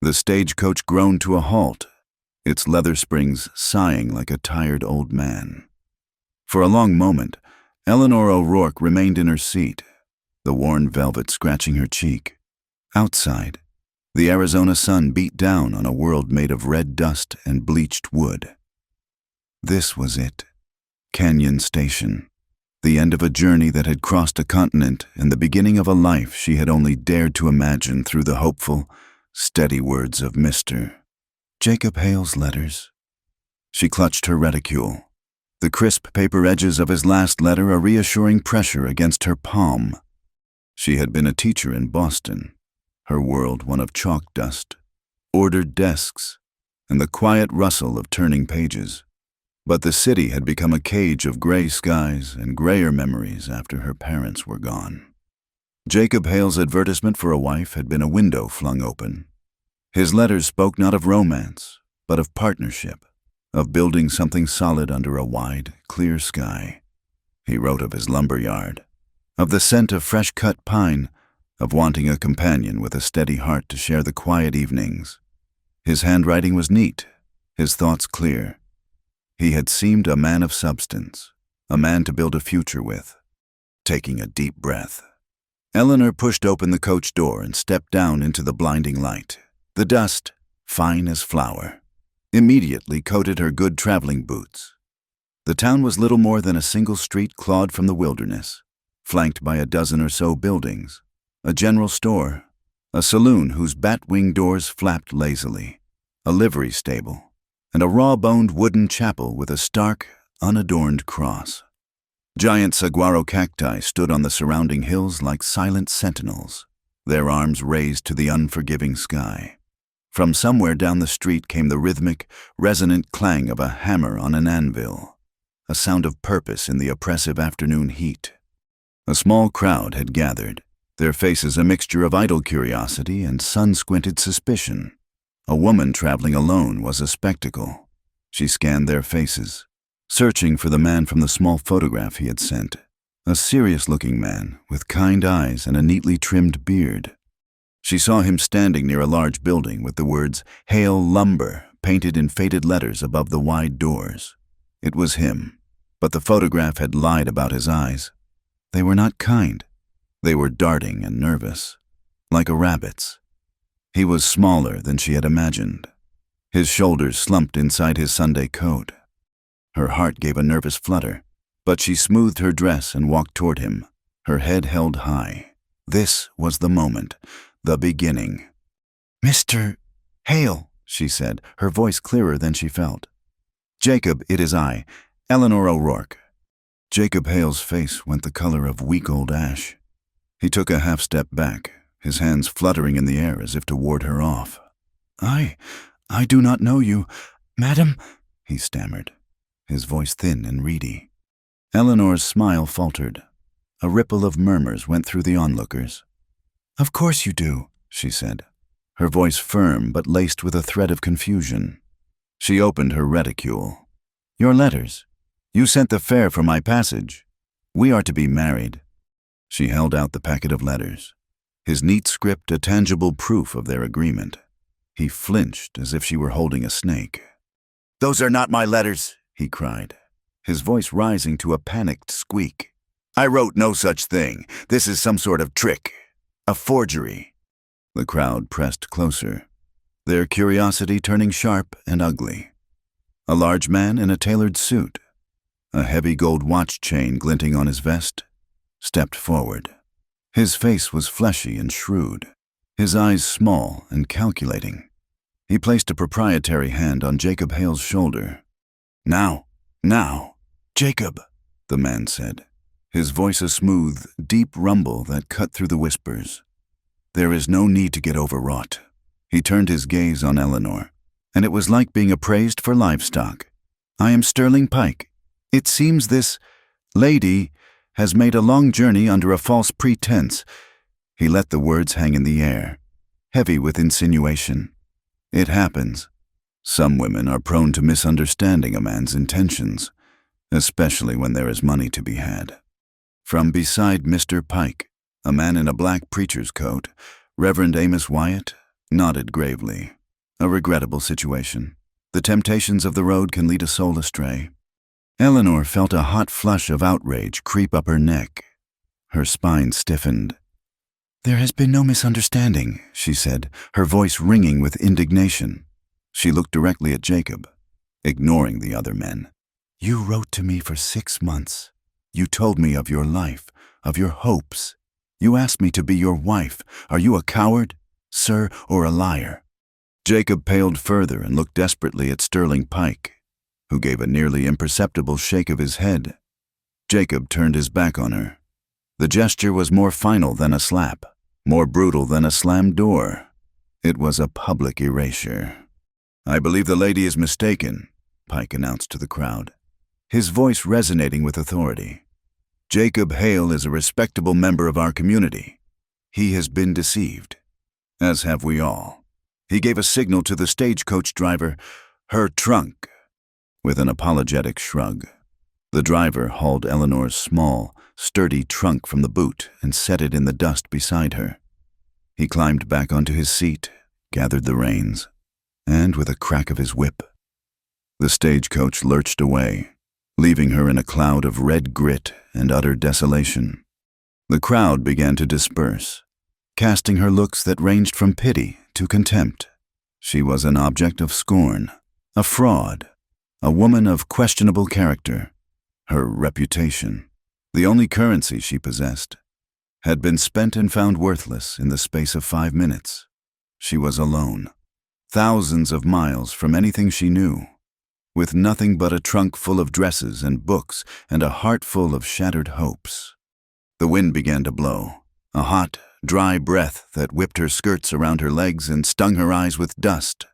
The stagecoach groaned to a halt, its leather springs sighing like a tired old man. For a long moment, Eleanor O'Rourke remained in her seat, the worn velvet scratching her cheek. Outside, the Arizona sun beat down on a world made of red dust and bleached wood. This was it. Canyon Station. The end of a journey that had crossed a continent and the beginning of a life she had only dared to imagine through the hopeful, steady words of Mr. Jacob Hale's letters. She clutched her reticule, the crisp paper edges of his last letter a reassuring pressure against her palm. She had been a teacher in Boston, her world one of chalk dust, ordered desks, and the quiet rustle of turning pages. But the city had become a cage of gray skies and grayer memories after her parents were gone. Jacob Hale's advertisement for a wife had been a window flung open. His letters spoke not of romance, but of partnership, of building something solid under a wide, clear sky. He wrote of his lumber yard, of the scent of fresh-cut pine, of wanting a companion with a steady heart to share the quiet evenings. His handwriting was neat, his thoughts clear. He had seemed a man of substance, a man to build a future with. Taking a deep breath, Eleanor pushed open the coach door and stepped down into the blinding light. The dust, fine as flour, immediately coated her good traveling boots. The town was little more than a single street clawed from the wilderness, flanked by a dozen or so buildings, a general store, a saloon whose bat-wing doors flapped lazily, a livery stable, and a raw-boned wooden chapel with a stark, unadorned cross. Giant saguaro cacti stood on the surrounding hills like silent sentinels, their arms raised to the unforgiving sky. From somewhere down the street came the rhythmic, resonant clang of a hammer on an anvil, a sound of purpose in the oppressive afternoon heat. A small crowd had gathered, their faces a mixture of idle curiosity and sun-squinted suspicion. A woman traveling alone was a spectacle. She scanned their faces, searching for the man from the small photograph he had sent, a serious-looking man with kind eyes and a neatly trimmed beard. She saw him standing near a large building with the words Hale Lumber painted in faded letters above the wide doors. It was him, but the photograph had lied about his eyes. They were not kind. They were darting and nervous, like a rabbit's. He was smaller than she had imagined. His shoulders slumped inside his Sunday coat. Her heart gave a nervous flutter, but she smoothed her dress and walked toward him, her head held high. This was the moment, the beginning. "Mr. Hale," she said, her voice clearer than she felt. "Jacob, it is I, Eleanor O'Rourke." Jacob Hale's face went the color of week-old ash. He took a half-step back, his hands fluttering in the air as if to ward her off. I do not know you, madam," he stammered, his voice thin and reedy. Eleanor's smile faltered. A ripple of murmurs went through the onlookers. "Of course you do," she said, her voice firm but laced with a thread of confusion. She opened her reticule. "Your letters. You sent the fare for my passage. We are to be married." She held out the packet of letters, his neat script a tangible proof of their agreement. He flinched as if she were holding a snake. "Those are not my letters," he cried, his voice rising to a panicked squeak. "I wrote no such thing. This is some sort of trick. A forgery." The crowd pressed closer, their curiosity turning sharp and ugly. A large man in a tailored suit, a heavy gold watch chain glinting on his vest, stepped forward. His face was fleshy and shrewd, his eyes small and calculating. He placed a proprietary hand on Jacob Hale's shoulder. Now, Jacob," the man said, his voice a smooth, deep rumble that cut through the whispers. "There is no need to get overwrought." He turned his gaze on Eleanor, and it was like being appraised for livestock. "I am Sterling Pike. It seems this lady has made a long journey under a false pretense." He let the words hang in the air, heavy with insinuation. "It happens. Some women are prone to misunderstanding a man's intentions, especially when there is money to be had." From beside Mr. Pike, a man in a black preacher's coat, Reverend Amos Wyatt, nodded gravely. A regrettable situation. The temptations of the road can lead a soul astray. Eleanor felt a hot flush of outrage creep up her neck. Her spine stiffened. "There has been no misunderstanding," she said, her voice ringing with indignation. She looked directly at Jacob, ignoring the other men. "You wrote to me for 6 months. You told me of your life, of your hopes. You asked me to be your wife. Are you a coward, sir, or a liar?" Jacob paled further and looked desperately at Sterling Pike, who gave a nearly imperceptible shake of his head. Jacob turned his back on her. The gesture was more final than a slap, more brutal than a slammed door. It was a public erasure. "I believe the lady is mistaken," Pike announced to the crowd, his voice resonating with authority. "Jacob Hale is a respectable member of our community. He has been deceived, as have we all. He gave a signal to the stagecoach driver, 'Her trunk,' with an apologetic shrug. The driver hauled Eleanor's small, sturdy trunk from the boot and set it in the dust beside her. He climbed back onto his seat, gathered the reins, and with a crack of his whip, the stagecoach lurched away, leaving her in a cloud of red grit and utter desolation. The crowd began to disperse, casting her looks that ranged from pity to contempt. She was an object of scorn, a fraud, a woman of questionable character. Her reputation, the only currency she possessed, had been spent and found worthless in the space of 5 minutes. She was alone, thousands of miles from anything she knew, with nothing but a trunk full of dresses and books and a heart full of shattered hopes. The wind began to blow, a hot, dry breath that whipped her skirts around her legs and stung her eyes with dust.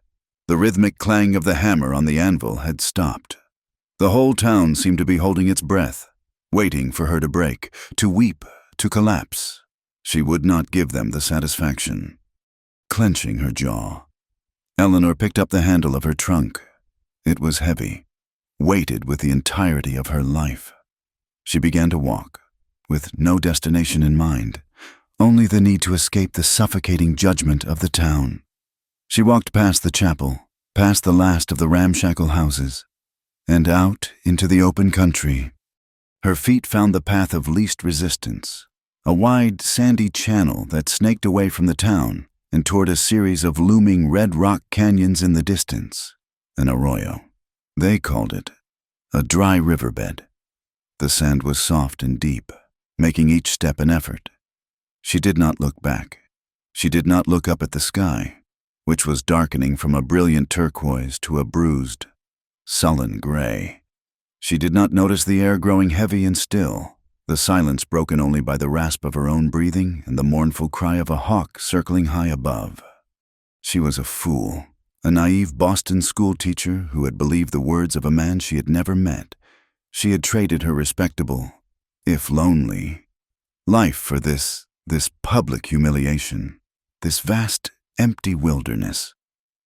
The rhythmic clang of the hammer on the anvil had stopped. The whole town seemed to be holding its breath, waiting for her to break, to weep, to collapse. She would not give them the satisfaction. Clenching her jaw, Eleanor picked up the handle of her trunk. It was heavy, weighted with the entirety of her life. She began to walk, with no destination in mind, only the need to escape the suffocating judgment of the town. She walked past the chapel, past the last of the ramshackle houses, and out into the open country. Her feet found the path of least resistance, a wide, sandy channel that snaked away from the town and toward a series of looming red rock canyons in the distance. An arroyo. They called it a dry riverbed. The sand was soft and deep, making each step an effort. She did not look back. She did not look up at the sky, which was darkening from a brilliant turquoise to a bruised, sullen gray. She did not notice the air growing heavy and still, the silence broken only by the rasp of her own breathing and the mournful cry of a hawk circling high above. She was a fool, a naive Boston schoolteacher who had believed the words of a man she had never met. She had traded her respectable, if lonely, life for this public humiliation, this vast, empty wilderness.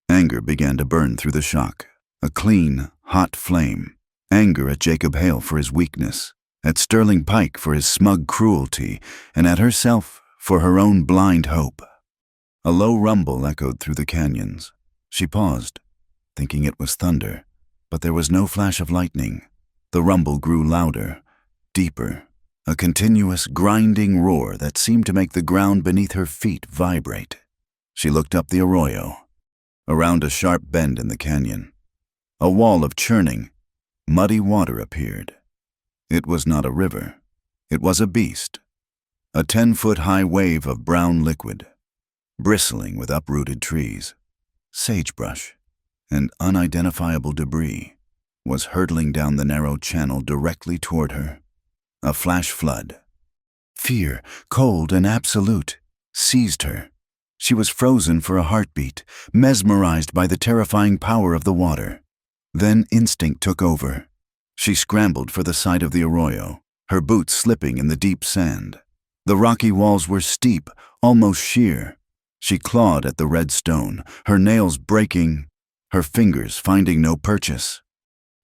Anger began to burn through the shock, a clean, hot flame. Anger at Jacob Hale for his weakness, at Sterling Pike for his smug cruelty, and at herself for her own blind hope. A low rumble echoed through the canyons. She paused, thinking it was thunder, but there was no flash of lightning. The rumble grew louder, deeper, a continuous grinding roar that seemed to make the ground beneath her feet vibrate. She looked up the arroyo, around a sharp bend in the canyon. A wall of churning, muddy water appeared. It was not a river. It was a beast, a 10-foot-high wave of brown liquid, bristling with uprooted trees, sagebrush, and unidentifiable debris, was hurtling down the narrow channel directly toward her. A flash flood. Fear, cold and absolute, seized her. She was frozen for a heartbeat, mesmerized by the terrifying power of the water. Then instinct took over. She scrambled for the side of the arroyo, her boots slipping in the deep sand. The rocky walls were steep, almost sheer. She clawed at the red stone, her nails breaking, her fingers finding no purchase.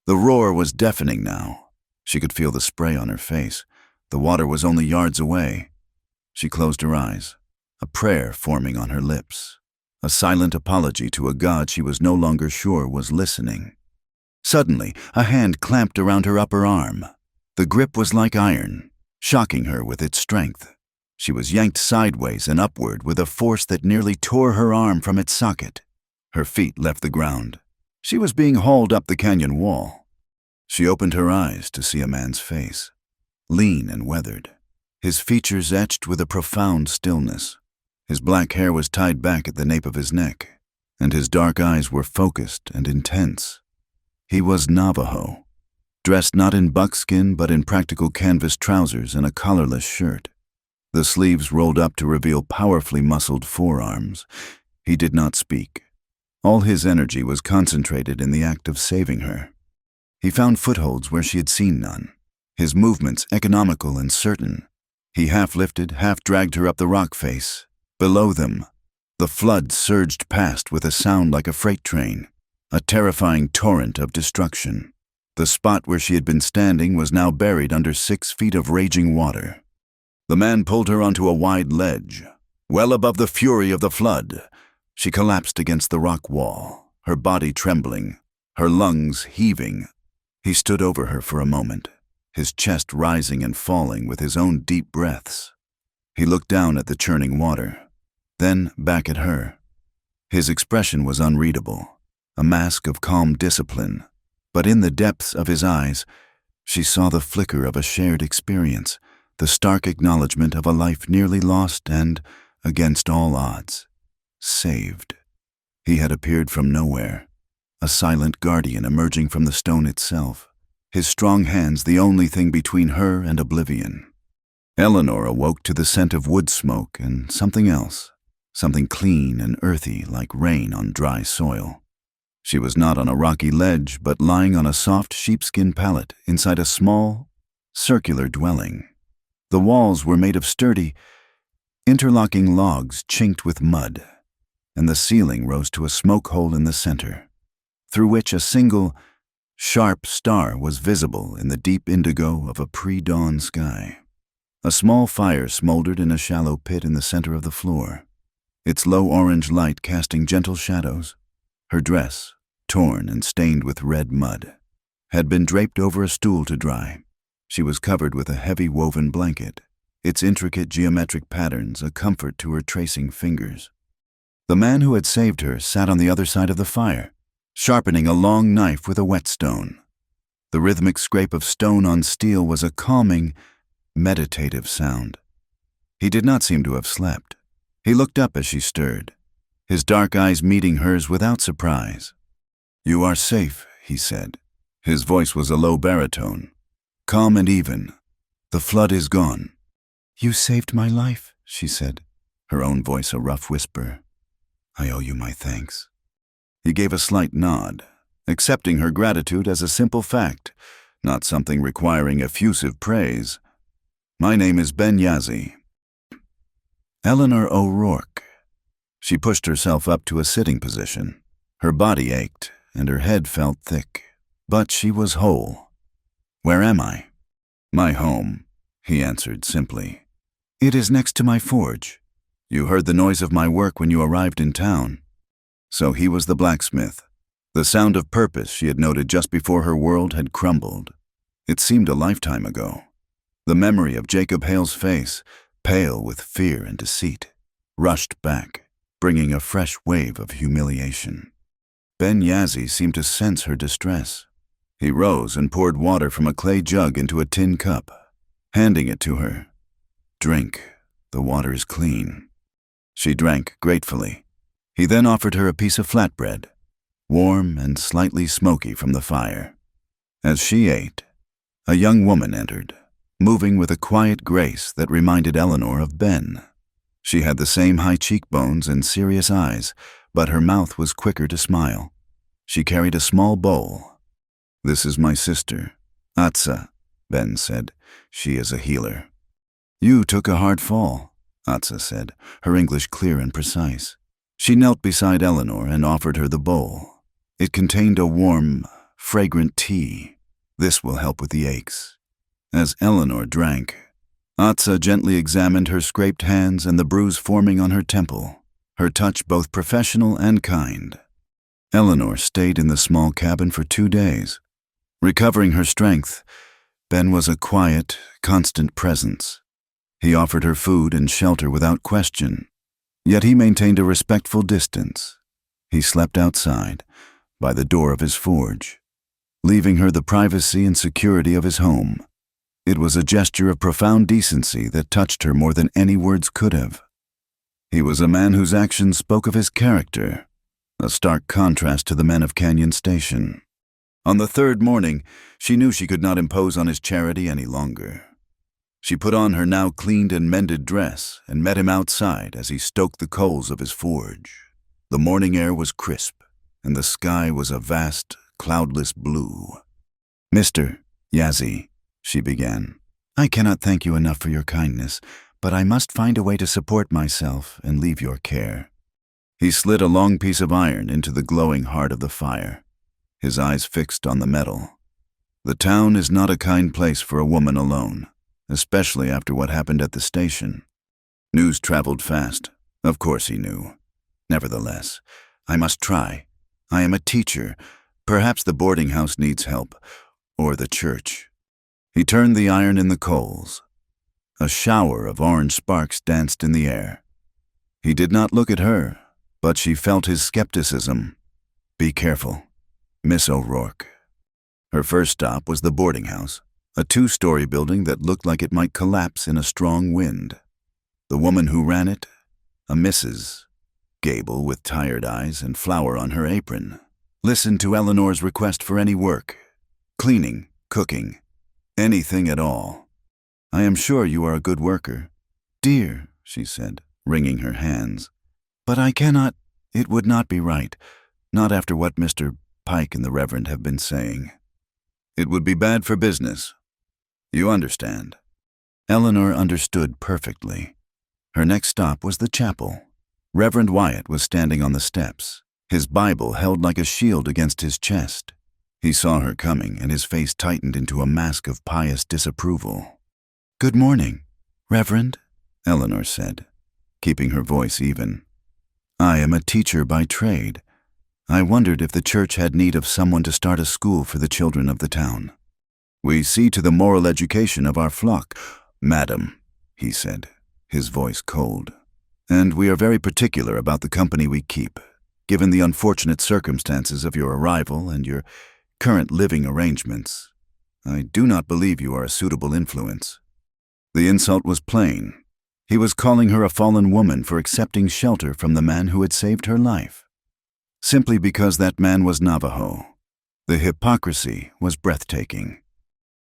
The roar was deafening now. She could feel the spray on her face. The water was only yards away. She closed her eyes, a prayer forming on her lips, a silent apology to a god she was no longer sure was listening. Suddenly, a hand clamped around her upper arm. The grip was like iron, shocking her with its strength. She was yanked sideways and upward with a force that nearly tore her arm from its socket. Her feet left the ground. She was being hauled up the canyon wall. She opened her eyes to see a man's face, lean and weathered, his features etched with a profound stillness. His black hair was tied back at the nape of his neck, and his dark eyes were focused and intense. He was Navajo, dressed not in buckskin but in practical canvas trousers and a collarless shirt. The sleeves rolled up to reveal powerfully muscled forearms. He did not speak. All his energy was concentrated in the act of saving her. He found footholds where she had seen none, his movements economical and certain. He half lifted, half dragged her up the rock face. Below them, the flood surged past with a sound like a freight train, a terrifying torrent of destruction. The spot where she had been standing was now buried under 6 feet of raging water. The man pulled her onto a wide ledge, well above the fury of the flood. She collapsed against the rock wall, her body trembling, her lungs heaving. He stood over her for a moment, his chest rising and falling with his own deep breaths. He looked down at the churning water, then back at her. His expression was unreadable, a mask of calm discipline, but in the depths of his eyes, she saw the flicker of a shared experience, the stark acknowledgement of a life nearly lost and, against all odds, saved. He had appeared from nowhere, a silent guardian emerging from the stone itself, his strong hands the only thing between her and oblivion. Eleanor awoke to the scent of wood smoke and something else, something clean and earthy like rain on dry soil. She was not on a rocky ledge, but lying on a soft sheepskin pallet inside a small, circular dwelling. The walls were made of sturdy, interlocking logs chinked with mud, and the ceiling rose to a smoke hole in the center, through which a single, sharp star was visible in the deep indigo of a pre-dawn sky. A small fire smoldered in a shallow pit in the center of the floor, its low orange light casting gentle shadows. Her dress, torn and stained with red mud, had been draped over a stool to dry. She was covered with a heavy woven blanket, its intricate geometric patterns a comfort to her tracing fingers. The man who had saved her sat on the other side of the fire, sharpening a long knife with a whetstone. The rhythmic scrape of stone on steel was a calming, meditative sound. He did not seem to have slept. He looked up as she stirred, his dark eyes meeting hers without surprise. "You are safe," he said. His voice was a low baritone, calm and even. "The flood is gone." "You saved my life," she said, her own voice a rough whisper. "I owe you my thanks." He gave a slight nod, accepting her gratitude as a simple fact, not something requiring effusive praise. "My name is Ben Yazzie." Eleanor O'Rourke. She pushed herself up to a sitting position. Her body ached, and her head felt thick, but she was whole. "Where am I?" "My home," he answered simply. "It is next to my forge. You heard the noise of my work when you arrived in town." So he was the blacksmith. The sound of purpose she had noted just before her world had crumbled. It seemed a lifetime ago. The memory of Jacob Hale's face, pale with fear and deceit, rushed back, bringing a fresh wave of humiliation. Ben Yazzie seemed to sense her distress. He rose and poured water from a clay jug into a tin cup, handing it to her. "Drink. The water is clean." She drank gratefully. He then offered her a piece of flatbread, warm and slightly smoky from the fire. As she ate, a young woman entered, moving with a quiet grace that reminded Eleanor of Ben. She had the same high cheekbones and serious eyes, but her mouth was quicker to smile. She carried a small bowl. "This is my sister, Atsa," Ben said. "She is a healer." "You took a hard fall," Atsa said, her English clear and precise. She knelt beside Eleanor and offered her the bowl. It contained a warm, fragrant tea. "This will help with the aches." As Eleanor drank, Atsa gently examined her scraped hands and the bruise forming on her temple. her touch both professional and kind. Eleanor stayed in the small cabin for 2 days. Recovering her strength, Ben was a quiet, constant presence. He offered her food and shelter without question, yet he maintained a respectful distance. He slept outside, by the door of his forge, leaving her the privacy and security of his home. It was a gesture of profound decency that touched her more than any words could have. He was a man whose actions spoke of his character, a stark contrast to the men of Canyon Station. On the 3rd morning, she knew she could not impose on his charity any longer. She put on her now cleaned and mended dress and met him outside as he stoked the coals of his forge. The morning air was crisp, and the sky was a vast, cloudless blue. "Mr. Yazzie," she began, "I cannot thank you enough for your kindness, but I must find a way to support myself and leave your care." He slid a long piece of iron into the glowing heart of the fire, his eyes fixed on the metal. The town is not a kind place for a woman alone, especially after what happened at the station. News traveled fast, of course he knew. Nevertheless, "I must try. I am a teacher. Perhaps the boarding house needs help, or the church." He turned the iron in the coals. A shower of orange sparks danced in the air. He did not look at her, but she felt his skepticism. "Be careful, Miss O'Rourke." Her first stop was the boarding house, a 2-story building that looked like it might collapse in a strong wind. The woman who ran it, a Mrs. Gable with tired eyes and flour on her apron, listened to Eleanor's request for any work, cleaning, cooking, anything at all. "I am sure you are a good worker." "Dear," she said, wringing her hands, "but I cannot, it would not be right, not after what Mr. Pike and the Reverend have been saying." "It would be bad for business. You understand." Eleanor understood perfectly. Her next stop was the chapel. Reverend Wyatt was standing on the steps, his Bible held like a shield against his chest. He saw her coming, and his face tightened into a mask of pious disapproval. "Good morning, Reverend," Eleanor said, keeping her voice even. "I am a teacher by trade. I wondered if the church had need of someone to start a school for the children of the town." "We see to the moral education of our flock, madam," he said, his voice cold. "And we are very particular about the company we keep, given the unfortunate circumstances of your arrival and your current living arrangements. I do not believe you are a suitable influence." The insult was plain. He was calling her a fallen woman for accepting shelter from the man who had saved her life, simply because that man was Navajo. The hypocrisy was breathtaking.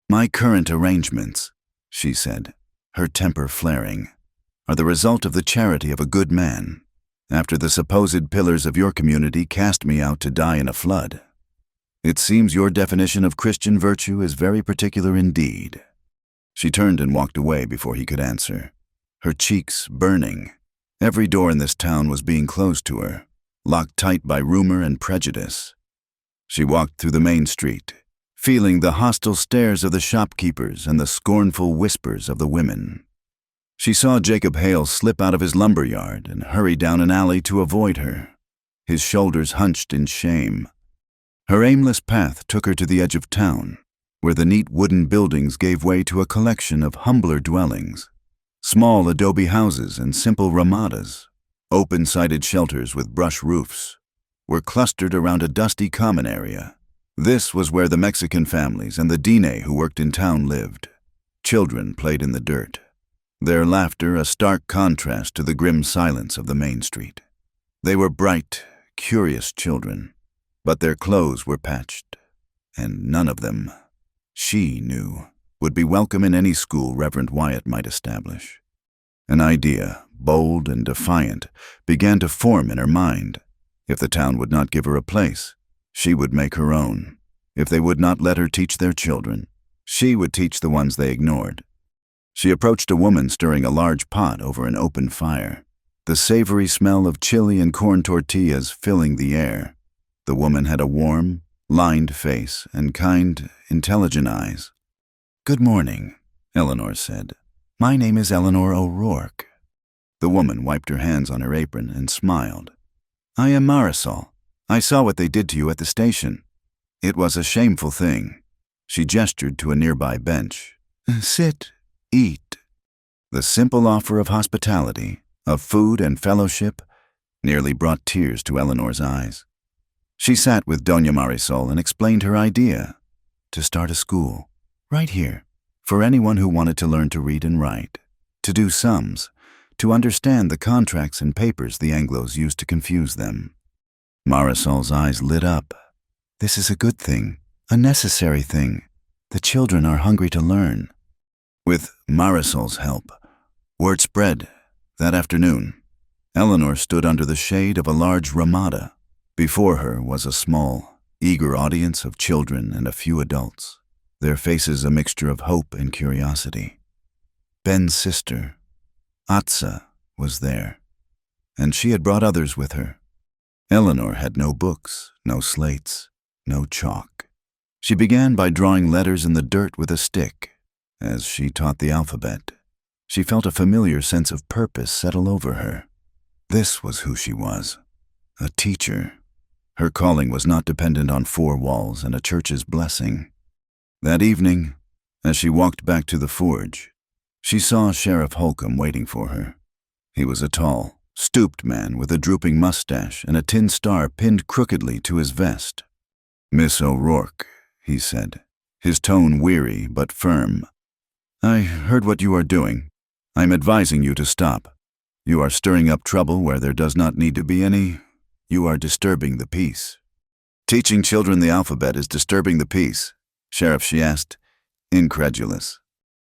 "My current arrangements," she said, her temper flaring, "are the result of the charity of a good man, after the supposed pillars of your community cast me out to die in a flood. It seems your definition of Christian virtue is very particular indeed." She turned and walked away before he could answer, her cheeks burning. Every door in this town was being closed to her, locked tight by rumor and prejudice. She walked through the main street, feeling the hostile stares of the shopkeepers and the scornful whispers of the women. She saw Jacob Hale slip out of his lumber yard and hurry down an alley to avoid her, his shoulders hunched in shame. Her aimless path took her to the edge of town, where the neat wooden buildings gave way to a collection of humbler dwellings. Small adobe houses and simple ramadas, open-sided shelters with brush roofs, were clustered around a dusty common area. This was where the Mexican families and the Dine who worked in town lived. Children played in the dirt, their laughter a stark contrast to the grim silence of the main street. They were bright, curious children, but their clothes were patched, and none of them, she knew, would be welcome in any school Reverend Wyatt might establish. An idea, bold and defiant, began to form in her mind. If the town would not give her a place, she would make her own. If they would not let her teach their children, she would teach the ones they ignored. She approached a woman stirring a large pot over an open fire, the savory smell of chili and corn tortillas filling the air. The woman had a warm, lined face and kind, intelligent eyes. "Good morning," Eleanor said. "My name is Eleanor O'Rourke." The woman wiped her hands on her apron and smiled. I am Marisol. I saw what they did to you at the station. It was a shameful thing. She gestured to a nearby bench. Sit, eat. The simple offer of hospitality, of food and fellowship, nearly brought tears to Eleanor's eyes. She sat with Doña Marisol and explained her idea, to start a school, right here, for anyone who wanted to learn to read and write, to do sums, to understand the contracts and papers the Anglos used to confuse them. Marisol's eyes lit up. This is a good thing, a necessary thing. The children are hungry to learn. With Marisol's help, word spread. That afternoon, Eleanor stood under the shade of a large ramada. Before her was a small, eager audience of children and a few adults, their faces a mixture of hope and curiosity. Ben's sister, Atsa, was there, and she had brought others with her. Eleanor had no books, no slates, no chalk. She began by drawing letters in the dirt with a stick. As she taught the alphabet, she felt a familiar sense of purpose settle over her. This was who she was, a teacher. Her calling was not dependent on four walls and a church's blessing. That evening, as she walked back to the forge, she saw Sheriff Holcomb waiting for her. He was a tall, stooped man with a drooping mustache and a tin star pinned crookedly to his vest. Miss O'Rourke, he said, his tone weary but firm. I heard what you are doing. I'm advising you to stop. You are stirring up trouble where there does not need to be any. You are disturbing the peace. Teaching children the alphabet is disturbing the peace, Sheriff, she asked, incredulous.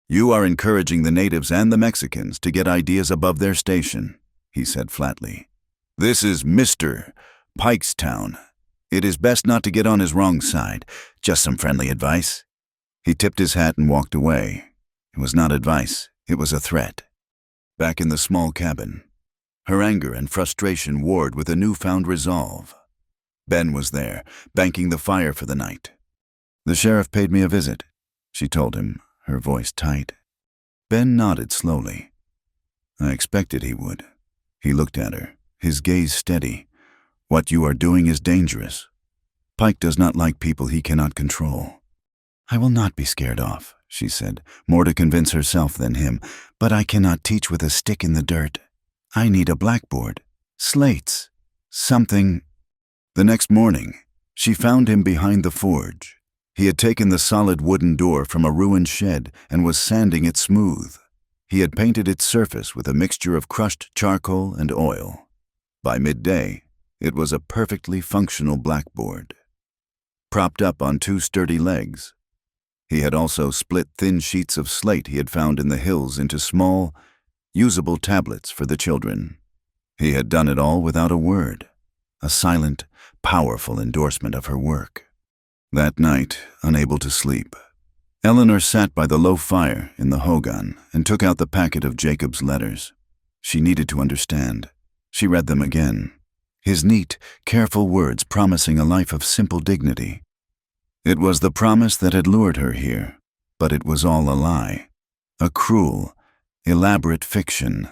You are encouraging the natives and the Mexicans to get ideas above their station, he said flatly. This is Mr. Pikestown. It is best not to get on his wrong side. Just some friendly advice. He tipped his hat and walked away. It was not advice, it was a threat. Back in the small cabin, her anger and frustration warred with a newfound resolve. Ben was there, banking the fire for the night. The sheriff paid me a visit, she told him, her voice tight. Ben nodded slowly. I expected he would. He looked at her, his gaze steady. What you are doing is dangerous. Pike does not like people he cannot control. I will not be scared off, she said, more to convince herself than him, but I cannot teach with a stick in the dirt. I need a blackboard, slates, something. The next morning, she found him behind the forge. He had taken the solid wooden door from a ruined shed and was sanding it smooth. He had painted its surface with a mixture of crushed charcoal and oil. By midday, it was a perfectly functional blackboard, propped up on two sturdy legs. He had also split thin sheets of slate he had found in the hills into small, usable tablets for the children. He had done it all without a word, a silent, powerful endorsement of her work. That night, unable to sleep, Eleanor sat by the low fire in the hogan and took out the packet of Jacob's letters. She needed to understand. She read them again, his neat, careful words promising a life of simple dignity. It was the promise that had lured her here, but it was all a lie, a cruel, elaborate fiction.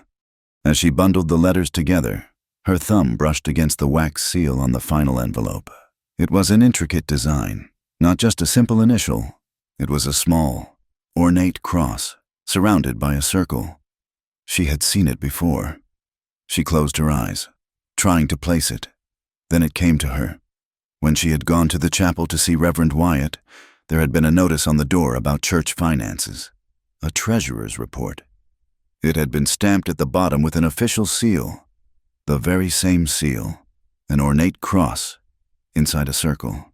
As she bundled the letters together, her thumb brushed against the wax seal on the final envelope. It was an intricate design, not just a simple initial. It was a small, ornate cross, surrounded by a circle. She had seen it before. She closed her eyes, trying to place it. Then it came to her. When she had gone to the chapel to see Reverend Wyatt, there had been a notice on the door about church finances, a treasurer's report. It had been stamped at the bottom with an official seal, the very same seal, an ornate cross, inside a circle.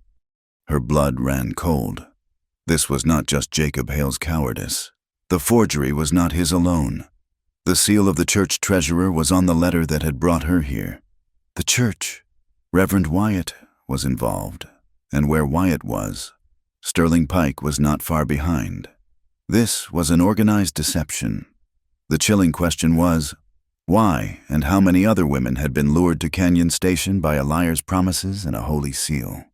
Her blood ran cold. This was not just Jacob Hale's cowardice. The forgery was not his alone. The seal of the church treasurer was on the letter that had brought her here. The church, Reverend Wyatt, was involved, and where Wyatt was, Sterling Pike was not far behind. This was an organized deception. The chilling question was, why and how many other women had been lured to Canyon Station by a liar's promises and a holy seal?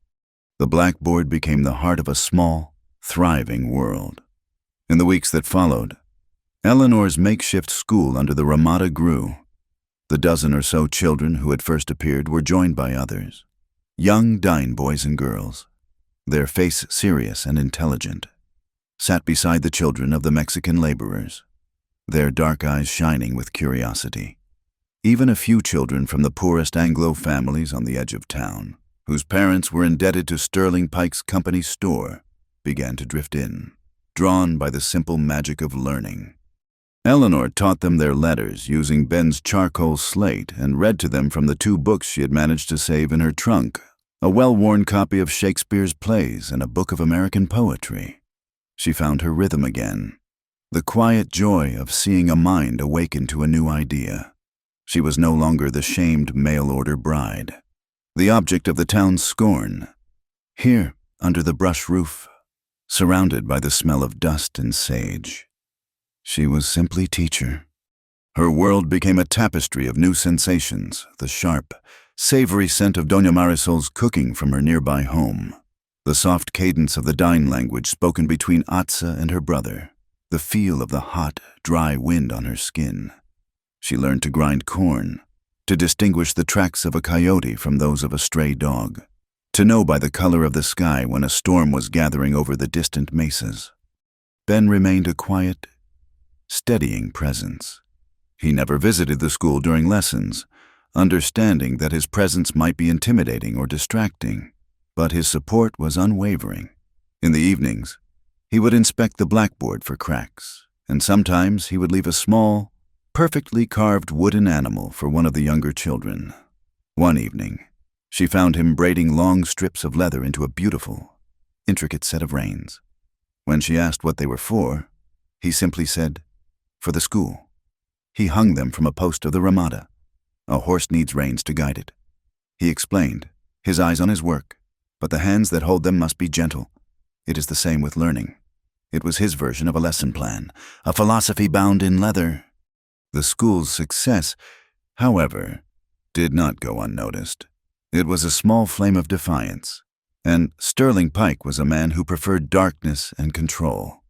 The blackboard became the heart of a small, thriving world. In the weeks that followed, Eleanor's makeshift school under the ramada grew. The dozen or so children who had first appeared were joined by others, young Dine boys and girls, their face serious and intelligent, sat beside the children of the Mexican laborers, their dark eyes shining with curiosity. Even a few children from the poorest Anglo families on the edge of town, whose parents were indebted to Sterling Pike's company store, began to drift in, drawn by the simple magic of learning. Eleanor taught them their letters using Ben's charcoal slate and read to them from the 2 books she had managed to save in her trunk, a well-worn copy of Shakespeare's plays and a book of American poetry. She found her rhythm again, the quiet joy of seeing a mind awaken to a new idea. She was no longer the shamed mail-order bride, the object of the town's scorn. Here, under the brush roof, surrounded by the smell of dust and sage, she was simply teacher. Her world became a tapestry of new sensations, the sharp, savory scent of Doña Marisol's cooking from her nearby home, the soft cadence of the Dine language spoken between Atza and her brother, the feel of the hot, dry wind on her skin. She learned to grind corn, to distinguish the tracks of a coyote from those of a stray dog, to know by the color of the sky when a storm was gathering over the distant mesas. Ben remained a quiet, steadying presence. He never visited the school during lessons, understanding that his presence might be intimidating or distracting, but his support was unwavering. In the evenings, he would inspect the blackboard for cracks, and sometimes he would leave a small, perfectly carved wooden animal for one of the younger children. One evening, she found him braiding long strips of leather into a beautiful, intricate set of reins. When she asked what they were for, he simply said, "For the school." He hung them from a post of the ramada. A horse needs reins to guide it. He explained, his eyes on his work, but the hands that hold them must be gentle. It is the same with learning. It was his version of a lesson plan, a philosophy bound in leather. The school's success, however, did not go unnoticed. It was a small flame of defiance, and Sterling Pike was a man who preferred darkness and control.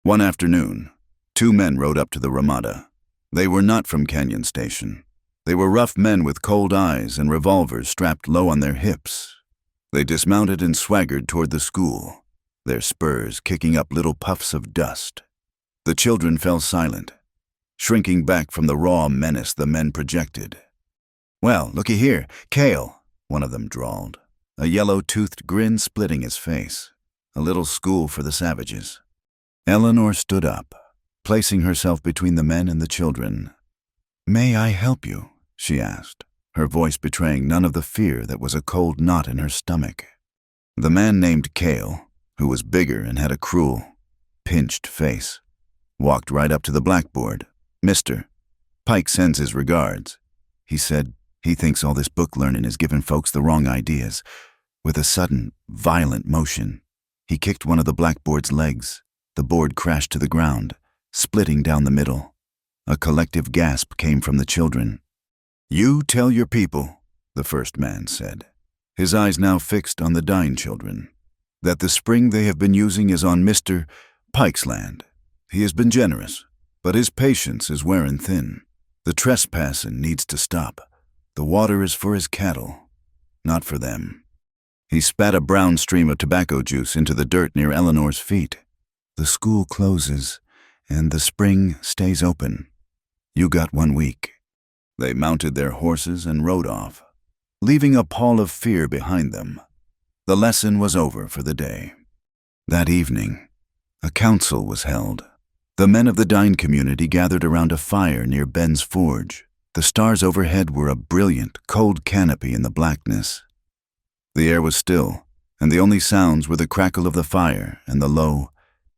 One afternoon, 2 men rode up to the ramada. They were not from Canyon Station. They were rough men with cold eyes and revolvers strapped low on their hips. They dismounted and swaggered toward the school, their spurs kicking up little puffs of dust. The children fell silent, shrinking back from the raw menace the men projected. "Well, looky here, Cale," one of them drawled, a yellow-toothed grin splitting his face. "A little school for the savages." Eleanor stood up, placing herself between the men and the children. "May I help you?" she asked, her voice betraying none of the fear that was a cold knot in her stomach. The man named Cale, who was bigger and had a cruel, pinched face, walked right up to the blackboard. "Mister, Pike sends his regards," he said. "He thinks all this book learning is giving folks the wrong ideas." With a sudden, violent motion, he kicked one of the blackboard's legs. The board crashed to the ground, splitting down the middle. A collective gasp came from the children. "You tell your people," the first man said, his eyes now fixed on the Dine children, "that the spring they have been using is on Mr. Pike's land. He has been generous, but his patience is wearing thin. The trespassing needs to stop. The water is for his cattle, not for them." He spat a brown stream of tobacco juice into the dirt near Eleanor's feet. "The school closes, and the spring stays open. You got 1 week." They mounted their horses and rode off, leaving a pall of fear behind them. The lesson was over for the day. That evening, a council was held. The men of the Dine community gathered around a fire near Ben's forge. The stars overhead were a brilliant, cold canopy in the blackness. The air was still, and the only sounds were the crackle of the fire and the low,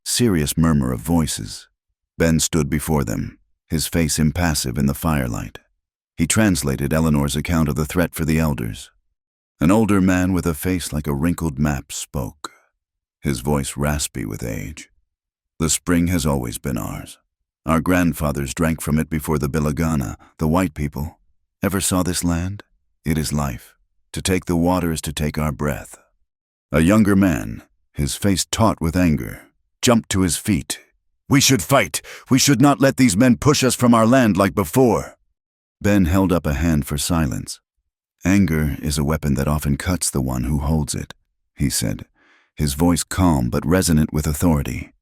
serious murmur of voices. Ben stood before them, his face impassive in the firelight. He translated Eleanor's account of the threat for the elders. An older man with a face like a wrinkled map spoke, his voice raspy with age. "The spring has always been ours. Our grandfathers drank from it before the Bilagana, the white people. Ever saw this land? It is life. To take the water is to take our breath." A younger man, his face taut with anger, jumped to his feet. "We should fight. We should not let these men push us from our land like before." Ben held up a hand for silence. "Anger is a weapon that often cuts the one who holds it," he said, his voice calm but resonant with authority.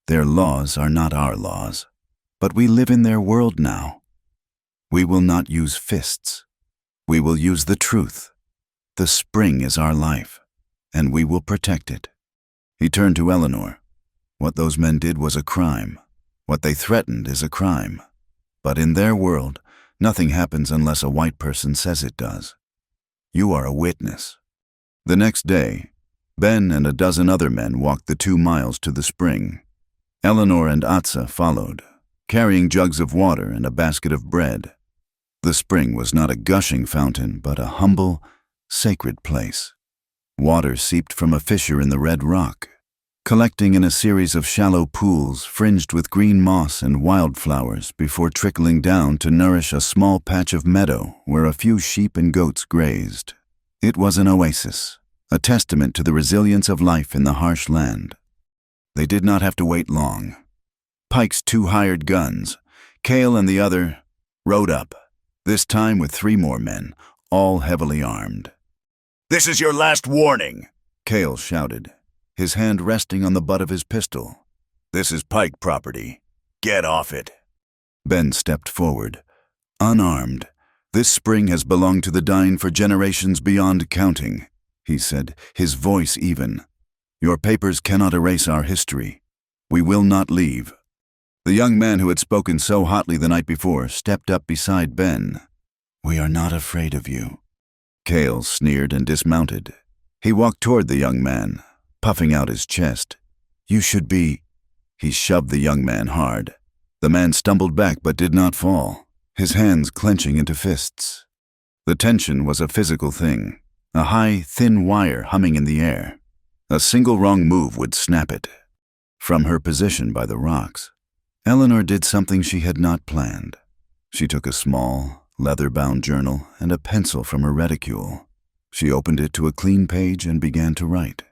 "Their laws are not our laws, but we live in their world now. We will not use fists. We will use the truth. The spring is our life, and we will protect it." He turned to Eleanor. "What those men did was a crime. What they threatened is a crime. But in their world, nothing happens unless a white person says it does. You are a witness." The next day, Ben and a dozen other men walked the 2 miles to the spring. Eleanor and Atsa followed, carrying jugs of water and a basket of bread. The spring was not a gushing fountain, but a humble, sacred place. Water seeped from a fissure in the red rock, collecting in a series of shallow pools fringed with green moss and wildflowers before trickling down to nourish a small patch of meadow where a few sheep and goats grazed. It was an oasis, a testament to the resilience of life in the harsh land. They did not have to wait long. Pike's 2 hired guns, Cale and the other, rode up, this time with 3 more men, all heavily armed. "This is your last warning," Cale shouted, his hand resting on the butt of his pistol. "This is Pike property. Get off it." Ben stepped forward. "Unarmed, this spring has belonged to the Dine for generations beyond counting," he said, his voice even. "Your papers cannot erase our history. We will not leave." The young man who had spoken so hotly the night before stepped up beside Ben. "We are not afraid of you." Cale sneered and dismounted. He walked toward the young man, puffing out his chest. "You should be—" He shoved the young man hard. The man stumbled back but did not fall, his hands clenching into fists. The tension was a physical thing, a high, thin wire humming in the air. A single wrong move would snap it. From her position by the rocks, Eleanor did something she had not planned. She took a small, leather-bound journal and a pencil from her reticule. She opened it to a clean page and began to write.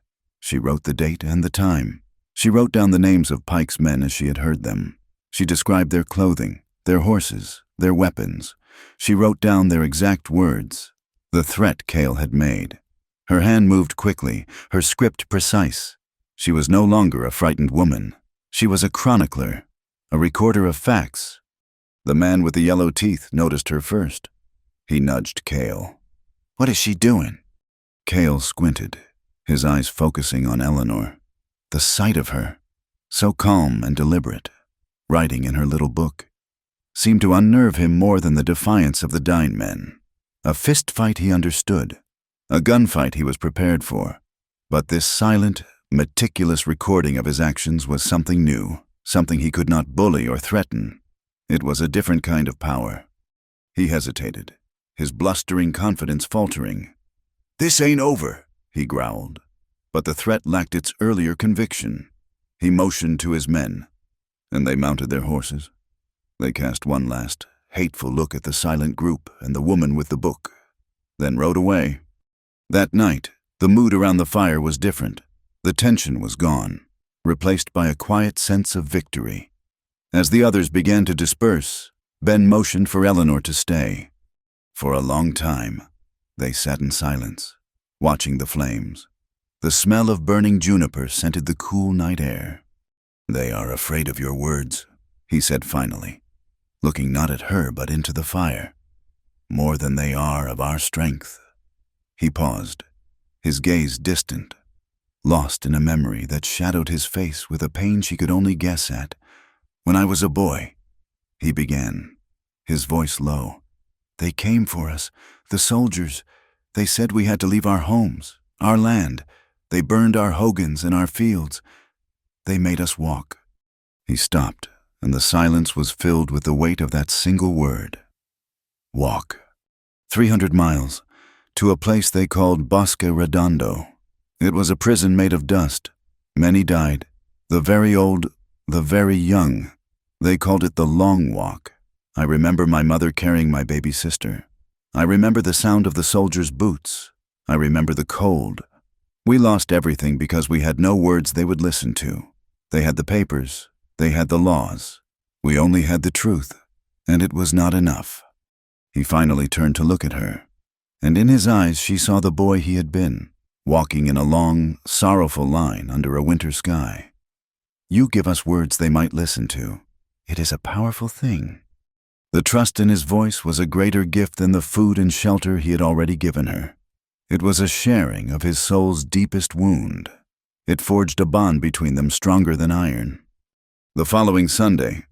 She wrote the date and the time. She wrote down the names of Pike's men as she had heard them. She described their clothing, their horses, their weapons. She wrote down their exact words, the threat Cale had made. Her hand moved quickly, her script precise. She was no longer a frightened woman. She was a chronicler, a recorder of facts. The man with the yellow teeth noticed her first. He nudged Cale. "What is she doing?" Cale squinted, his eyes focusing on Eleanor. The sight of her, so calm and deliberate, writing in her little book, seemed to unnerve him more than the defiance of the Dine men. A fist fight he understood, a gunfight he was prepared for, but this silent, meticulous recording of his actions was something new, something he could not bully or threaten. It was a different kind of power. He hesitated, his blustering confidence faltering. "This ain't over," he growled. But the threat lacked its earlier conviction. He motioned to his men, and they mounted their horses. They cast one last, hateful look at the silent group and the woman with the book, then rode away. That night, the mood around the fire was different. The tension was gone, replaced by a quiet sense of victory. As the others began to disperse, Ben motioned for Eleanor to stay. For a long time, they sat in silence, watching the flames. The smell of burning juniper scented the cool night air. "They are afraid of your words," he said finally, looking not at her but into the fire. "More than they are of our strength." He paused, his gaze distant, lost in a memory that shadowed his face with a pain she could only guess at. "When I was a boy," he began, his voice low, "they came for us, the soldiers. They said we had to leave our homes, our land. They burned our hogans and our fields. They made us walk." He stopped, and the silence was filled with the weight of that single word. Walk. 300 miles, to a place they called Bosque Redondo. It was a prison made of dust. Many died, the very old, the very young. They called it the Long Walk. I remember my mother carrying my baby sister. I remember the sound of the soldiers' boots. I remember the cold. We lost everything because we had no words they would listen to. They had the papers. They had the laws. We only had the truth, and it was not enough. He finally turned to look at her, and in his eyes she saw the boy he had been, walking in a long, sorrowful line under a winter sky. You give us words they might listen to. It is a powerful thing. The trust in his voice was a greater gift than the food and shelter he had already given her. It was a sharing of his soul's deepest wound. It forged a bond between them stronger than iron. The following Sunday,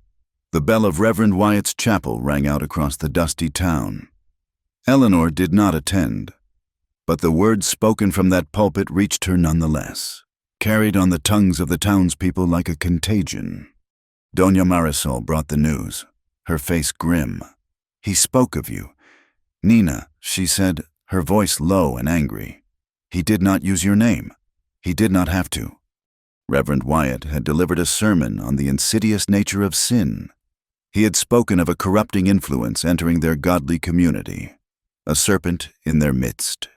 the bell of Reverend Wyatt's chapel rang out across the dusty town. Eleanor did not attend, but the words spoken from that pulpit reached her nonetheless, carried on the tongues of the townspeople like a contagion. Doña Marisol brought the news, her face grim. He spoke of you. Nina, she said, her voice low and angry. He did not use your name. He did not have to. Reverend Wyatt had delivered a sermon on the insidious nature of sin. He had spoken of a corrupting influence entering their godly community, a serpent in their midst.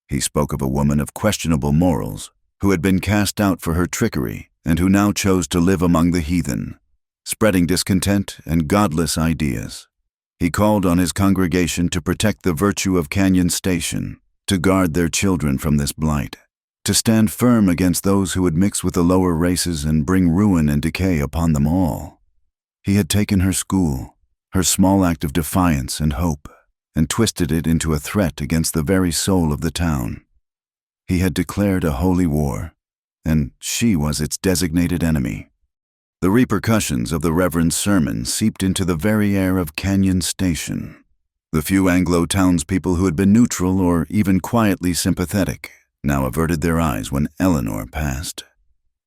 He spoke of a woman of questionable morals who had been cast out for her trickery and who now chose to live among the heathen, spreading discontent and godless ideas. He called on his congregation to protect the virtue of Canyon Station, to guard their children from this blight, to stand firm against those who would mix with the lower races and bring ruin and decay upon them all. He had taken her school, her small act of defiance and hope, and twisted it into a threat against the very soul of the town. He had declared a holy war, and she was its designated enemy. The repercussions of the Reverend's sermon seeped into the very air of Canyon Station. The few Anglo townspeople who had been neutral or even quietly sympathetic now averted their eyes when Eleanor passed.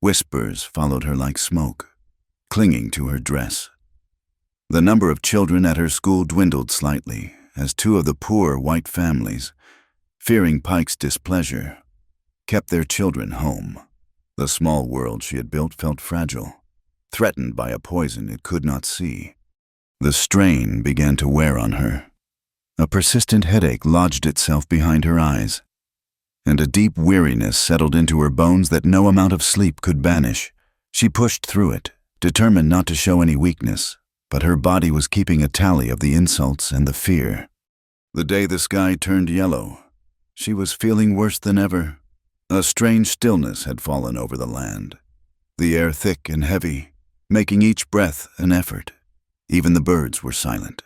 Whispers followed her like smoke, clinging to her dress. The number of children at her school dwindled slightly as two of the poor white families, fearing Pike's displeasure, kept their children home. The small world she had built felt fragile, threatened by a poison it could not see. The strain began to wear on her. A persistent headache lodged itself behind her eyes, and a deep weariness settled into her bones that no amount of sleep could banish. She pushed through it, determined not to show any weakness, but her body was keeping a tally of the insults and the fear. The day the sky turned yellow, she was feeling worse than ever. A strange stillness had fallen over the land, the air thick and heavy, making each breath an effort. Even the birds were silent.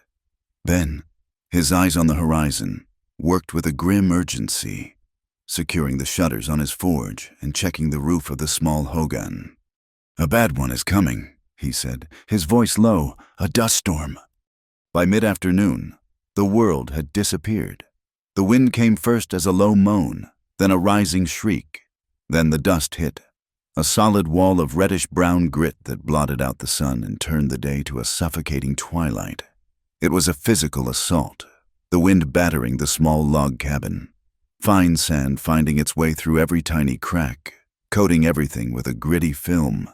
Ben, his eyes on the horizon, worked with a grim urgency, securing the shutters on his forge and checking the roof of the small hogan. "A bad one is coming," he said, his voice low, "a dust storm." By mid-afternoon, the world had disappeared. The wind came first as a low moan, then a rising shriek. Then the dust hit, a solid wall of reddish-brown grit that blotted out the sun and turned the day to a suffocating twilight. It was a physical assault, the wind battering the small log cabin, fine sand finding its way through every tiny crack, coating everything with a gritty film.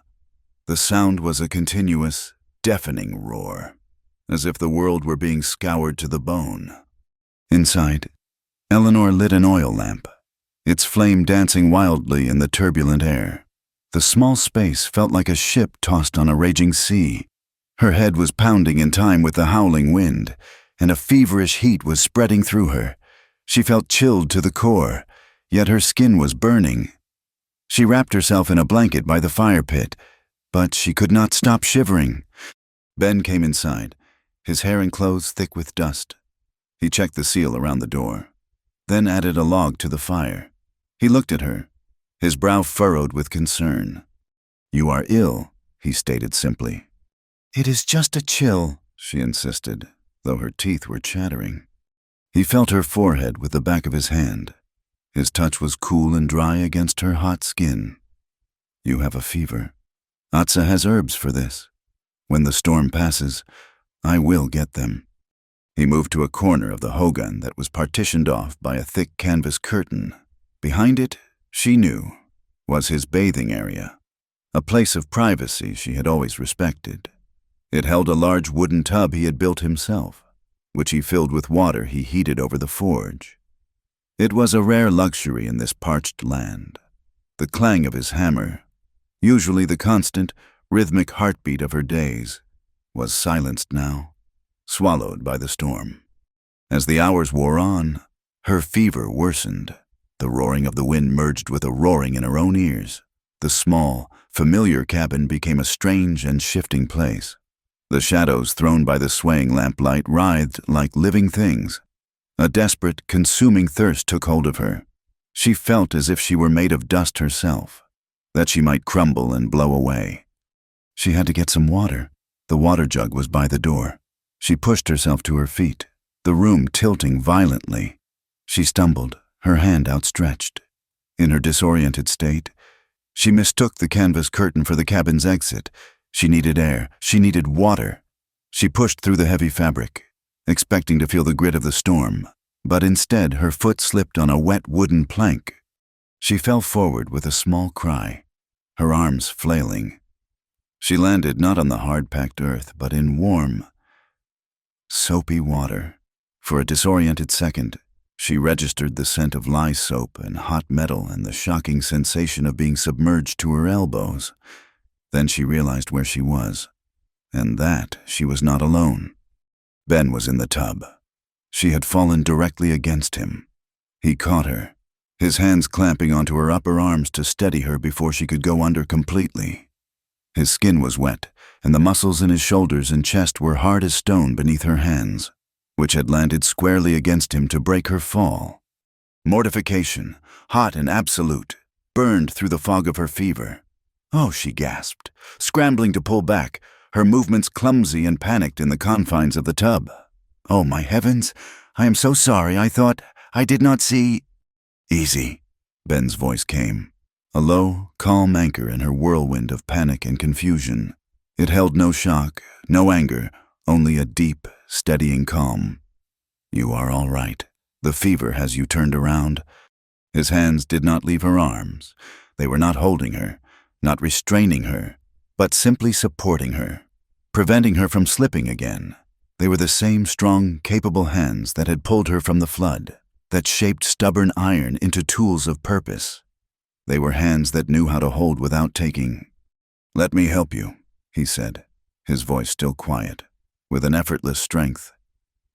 The sound was a continuous, deafening roar, as if the world were being scoured to the bone. Inside, Eleanor lit an oil lamp, its flame dancing wildly in the turbulent air. The small space felt like a ship tossed on a raging sea. Her head was pounding in time with the howling wind, and a feverish heat was spreading through her. She felt chilled to the core, yet her skin was burning. She wrapped herself in a blanket by the fire pit, but she could not stop shivering. Ben came inside, his hair and clothes thick with dust. He checked the seal around the door, then added a log to the fire. He looked at her, his brow furrowed with concern. "You are ill," he stated simply. "It is just a chill," she insisted, though her teeth were chattering. He felt her forehead with the back of his hand. His touch was cool and dry against her hot skin. "You have a fever. Atsa has herbs for this. When the storm passes, I will get them." He moved to a corner of the hogan that was partitioned off by a thick canvas curtain. Behind it, she knew, was his bathing area, a place of privacy she had always respected. It held a large wooden tub he had built himself, which he filled with water he heated over the forge. It was a rare luxury in this parched land. The clang of his hammer, usually the constant, rhythmic heartbeat of her days, was silenced now, swallowed by the storm. As the hours wore on, her fever worsened. The roaring of the wind merged with a roaring in her own ears. The small, familiar cabin became a strange and shifting place. The shadows thrown by the swaying lamplight writhed like living things. A desperate, consuming thirst took hold of her. She felt as if she were made of dust herself, that she might crumble and blow away. She had to get some water. The water jug was by the door. She pushed herself to her feet, the room tilting violently. She stumbled, her hand outstretched. In her disoriented state, she mistook the canvas curtain for the cabin's exit. She needed air. She needed water. She pushed through the heavy fabric, expecting to feel the grit of the storm, but instead her foot slipped on a wet wooden plank. She fell forward with a small cry, her arms flailing. She landed not on the hard-packed earth, but in warm, soapy water. For a disoriented second, she registered the scent of lye soap and hot metal and the shocking sensation of being submerged to her elbows. Then she realized where she was, and that she was not alone. Ben was in the tub. She had fallen directly against him. He caught her, his hands clamping onto her upper arms to steady her before she could go under completely. His skin was wet, and the muscles in his shoulders and chest were hard as stone beneath her hands, which had landed squarely against him to break her fall. Mortification, hot and absolute, burned through the fog of her fever. "Oh," she gasped, scrambling to pull back, her movements clumsy and panicked in the confines of the tub. "Oh, my heavens, I am so sorry. I did not see—" "Easy," Ben's voice came, a low, calm anchor in her whirlwind of panic and confusion. It held no shock, no anger, only a deep, steadying calm. "You are all right. The fever has you turned around." His hands did not leave her arms. They were not holding her, not restraining her, but simply supporting her, preventing her from slipping again. They were the same strong, capable hands that had pulled her from the flood, that shaped stubborn iron into tools of purpose. They were hands that knew how to hold without taking. "Let me help you," he said, his voice still quiet, with an effortless strength.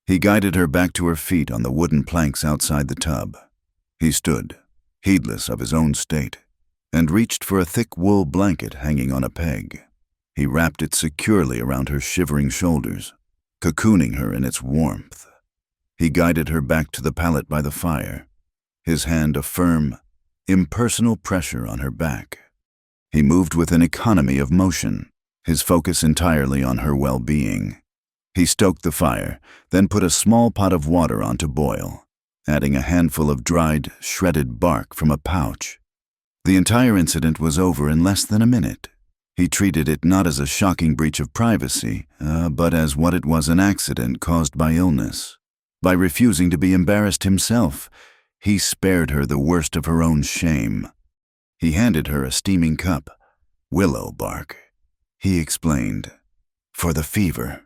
He guided her back to her feet on the wooden planks outside the tub. He stood, heedless of his own state, and reached for a thick wool blanket hanging on a peg. He wrapped it securely around her shivering shoulders, cocooning her in its warmth. He guided her back to the pallet by the fire, his hand a firm, impersonal pressure on her back. He moved with an economy of motion, his focus entirely on her well-being. He stoked the fire, then put a small pot of water on to boil, adding a handful of dried, shredded bark from a pouch. The entire incident was over in less than a minute. He treated it not as a shocking breach of privacy, but as what it was, an accident caused by illness. By refusing to be embarrassed himself, he spared her the worst of her own shame. He handed her a steaming cup. "Willow bark," he explained, "for the fever."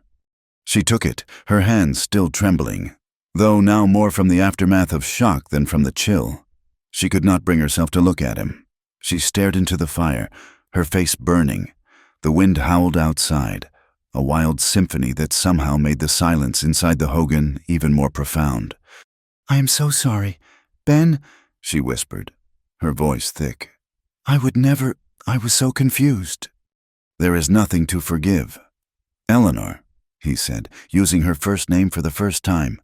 She took it, her hands still trembling, though now more from the aftermath of shock than from the chill. She could not bring herself to look at him. She stared into the fire, her face burning. The wind howled outside, a wild symphony that somehow made the silence inside the hogan even more profound. "I am so sorry. Ben," she whispered, her voice thick. I was so confused." "There is nothing to forgive." "Eleanor," he said, using her first name for the first time.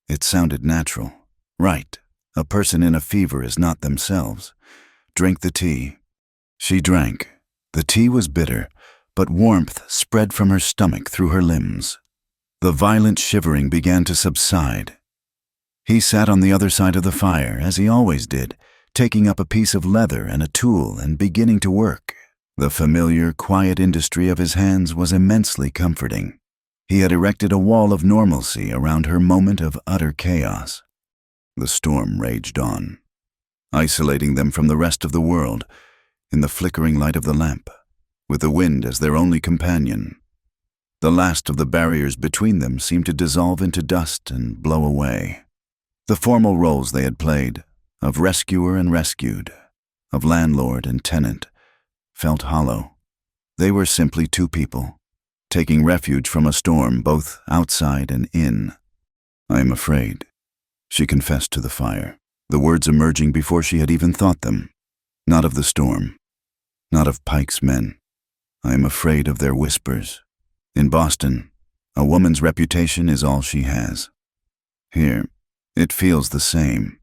It sounded natural. "Right. A person in a fever is not themselves. Drink the tea." She drank. The tea was bitter, but warmth spread from her stomach through her limbs. The violent shivering began to subside. He sat on the other side of the fire, as he always did, taking up a piece of leather and a tool and beginning to work. The familiar, quiet industry of his hands was immensely comforting. He had erected a wall of normalcy around her moment of utter chaos. The storm raged on, isolating them from the rest of the world, in the flickering light of the lamp, with the wind as their only companion. The last of the barriers between them seemed to dissolve into dust and blow away. The formal roles they had played, of rescuer and rescued, of landlord and tenant, felt hollow. They were simply two people, taking refuge from a storm both outside and in. I am afraid, she confessed to the fire, the words emerging before she had even thought them. Not of the storm, not of Pike's men. I am afraid of their whispers. In Boston, a woman's reputation is all she has. Here, it feels the same.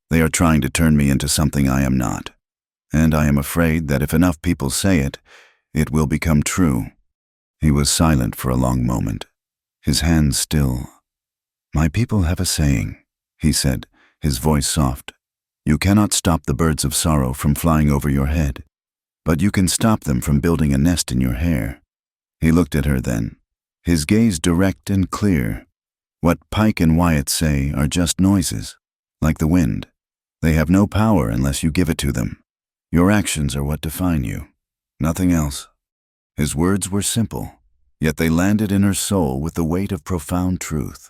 They are trying to turn me into something I am not. And I am afraid that if enough people say it, it will become true. He was silent for a long moment, his hands still. My people have a saying, he said, his voice soft. You cannot stop the birds of sorrow from flying over your head, but you can stop them from building a nest in your hair. He looked at her then, his gaze direct and clear. What Pike and Wyatt say are just noises, like the wind. They have no power unless you give it to them. Your actions are what define you, nothing else. His words were simple, yet they landed in her soul with the weight of profound truth.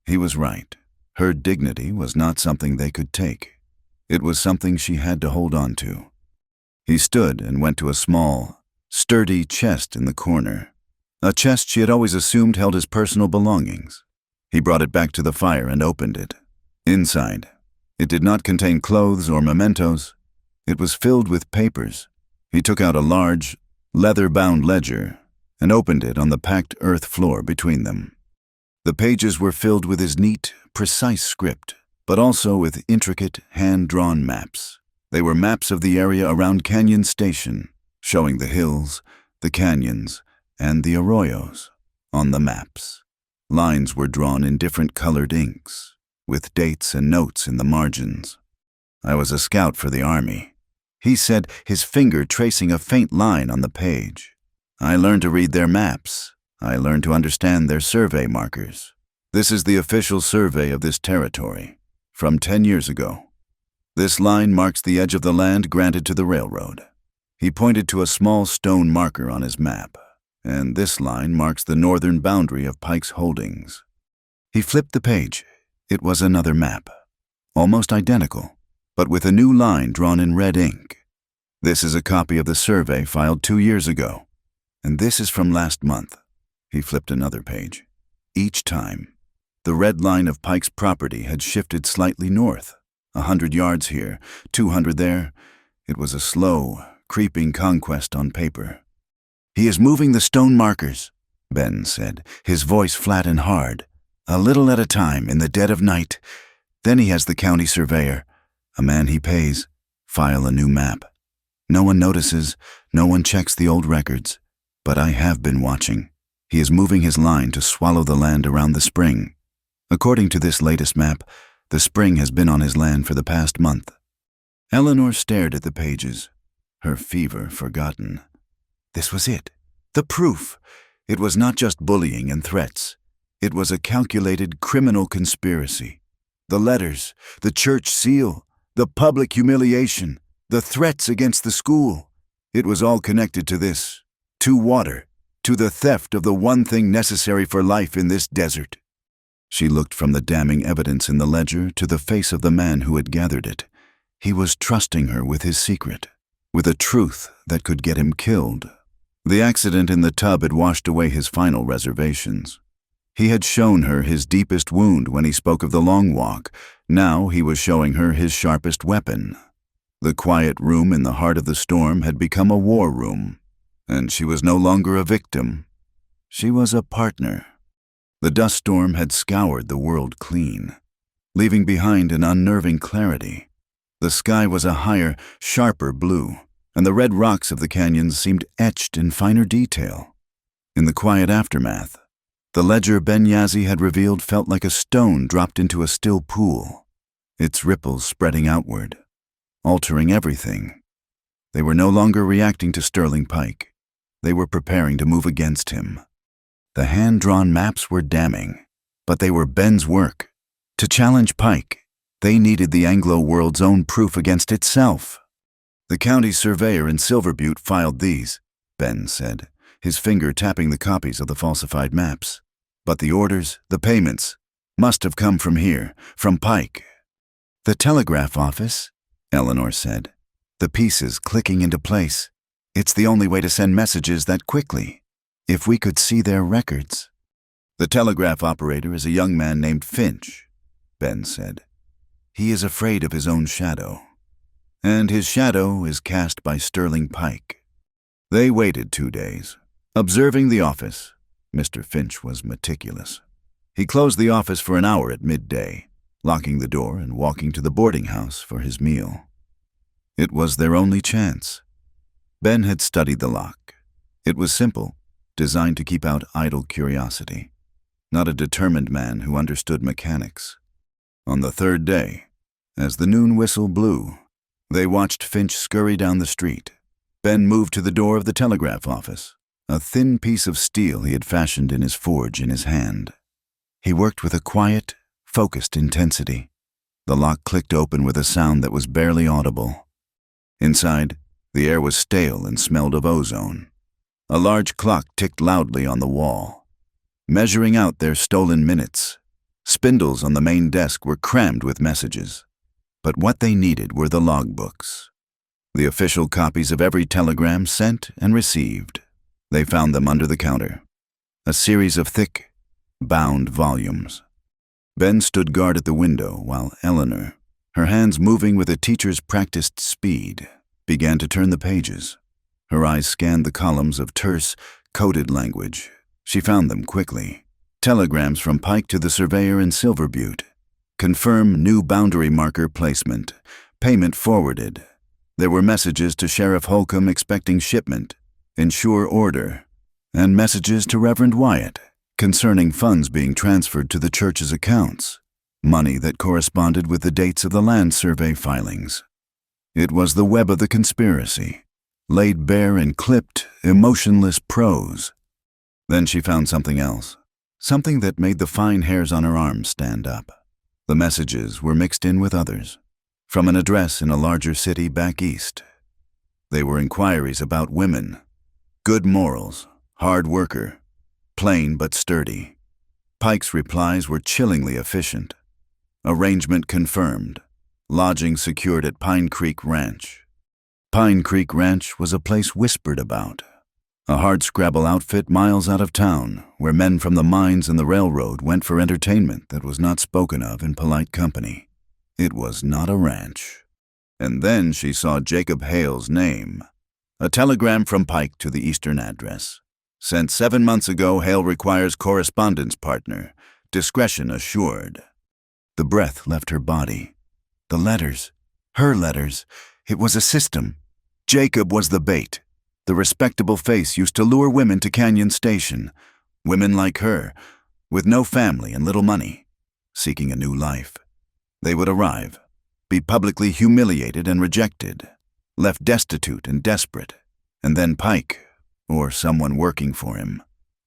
He was right. Her dignity was not something they could take. It was something she had to hold on to. He stood and went to a small, sturdy chest in the corner, a chest she had always assumed held his personal belongings. He brought it back to the fire and opened it. Inside, it did not contain clothes or mementos. It was filled with papers. He took out a large, leather-bound ledger and opened it on the packed earth floor between them. The pages were filled with his neat, precise script, but also with intricate, hand-drawn maps. They were maps of the area around Canyon Station, showing the hills, the canyons, and the arroyos. On the maps, lines were drawn in different colored inks, with dates and notes in the margins. I was a scout for the Army, he said, his finger tracing a faint line on the page. I learned to read their maps. I learned to understand their survey markers. This is the official survey of this territory, from 10 years ago. This line marks the edge of the land granted to the railroad. He pointed to a small stone marker on his map, and this line marks the northern boundary of Pike's holdings. He flipped the page. It was another map, almost identical, but with a new line drawn in red ink. This is a copy of the survey filed 2 years ago, and this is from last month. He flipped another page. Each time, the red line of Pike's property had shifted slightly north, 100 yards here, 200 there. It was a slow, creeping conquest on paper. He is moving the stone markers, Ben said, his voice flat and hard. A little at a time, in the dead of night. Then he has the county surveyor, a man he pays, file a new map. No one notices, no one checks the old records. But I have been watching. He is moving his line to swallow the land around the spring. According to this latest map, the spring has been on his land for the past month. Eleanor stared at the pages, her fever forgotten. This was it, the proof. It was not just bullying and threats. It was a calculated criminal conspiracy. The letters, the church seal, the public humiliation, the threats against the school. It was all connected to this, to water, to the theft of the one thing necessary for life in this desert. She looked from the damning evidence in the ledger to the face of the man who had gathered it. He was trusting her with his secret, with a truth that could get him killed. The accident in the tub had washed away his final reservations. He had shown her his deepest wound when he spoke of the long walk. Now he was showing her his sharpest weapon. The quiet room in the heart of the storm had become a war room, and she was no longer a victim. She was a partner. The dust storm had scoured the world clean, leaving behind an unnerving clarity. The sky was a higher, sharper blue, and the red rocks of the canyons seemed etched in finer detail. In the quiet aftermath, the ledger Ben Yazzie had revealed felt like a stone dropped into a still pool, its ripples spreading outward, altering everything. They were no longer reacting to Sterling Pike. They were preparing to move against him. The hand-drawn maps were damning, but they were Ben's work. To challenge Pike, they needed the Anglo world's own proof against itself. The county surveyor in Silver Butte filed these, Ben said, his finger tapping the copies of the falsified maps. But the orders, the payments, must have come from here, from Pike. The telegraph office, Eleanor said, the pieces clicking into place. It's the only way to send messages that quickly. If we could see their records. "The telegraph operator is a young man named Finch," Ben said. "He is afraid of his own shadow, and his shadow is cast by Sterling Pike." They waited 2 days, observing the office. Mr. Finch was meticulous. He closed the office for an hour at midday, locking the door and walking to the boarding house for his meal. It was their only chance. Ben had studied the lock. It was simple, designed to keep out idle curiosity, not a determined man who understood mechanics. On the 3rd day, as the noon whistle blew, they watched Finch scurry down the street. Ben moved to the door of the telegraph office, a thin piece of steel he had fashioned in his forge in his hand. He worked with a quiet, focused intensity. The lock clicked open with a sound that was barely audible. Inside, the air was stale and smelled of ozone. A large clock ticked loudly on the wall, measuring out their stolen minutes. Spindles on the main desk were crammed with messages. But what they needed were the logbooks, the official copies of every telegram sent and received. They found them under the counter, a series of thick, bound volumes. Ben stood guard at the window while Eleanor, her hands moving with a teacher's practiced speed, began to turn the pages. Her eyes scanned the columns of terse, coded language. She found them quickly. Telegrams from Pike to the surveyor in Silver Butte. Confirm new boundary marker placement. Payment forwarded. There were messages to Sheriff Holcomb expecting shipment. Ensure order. And messages to Reverend Wyatt concerning funds being transferred to the church's accounts. Money that corresponded with the dates of the land survey filings. It was the web of the conspiracy, laid bare in clipped, emotionless prose. Then she found something else, something that made the fine hairs on her arms stand up. The messages were mixed in with others, from an address in a larger city back east. They were inquiries about women, good morals, hard worker, plain but sturdy. Pike's replies were chillingly efficient. Arrangement confirmed. Lodging secured at Pine Creek Ranch. Pine Creek Ranch was a place whispered about. A hardscrabble outfit miles out of town, where men from the mines and the railroad went for entertainment that was not spoken of in polite company. It was not a ranch. And then she saw Jacob Hale's name. A telegram from Pike to the eastern address. Sent 7 months ago, Hale requires correspondence partner. Discretion assured. The breath left her body. The letters. Her letters. It was a system. Jacob was the bait. The respectable face used to lure women to Canyon Station. Women like her, with no family and little money, seeking a new life. They would arrive, be publicly humiliated and rejected, left destitute and desperate, and then Pike, or someone working for him,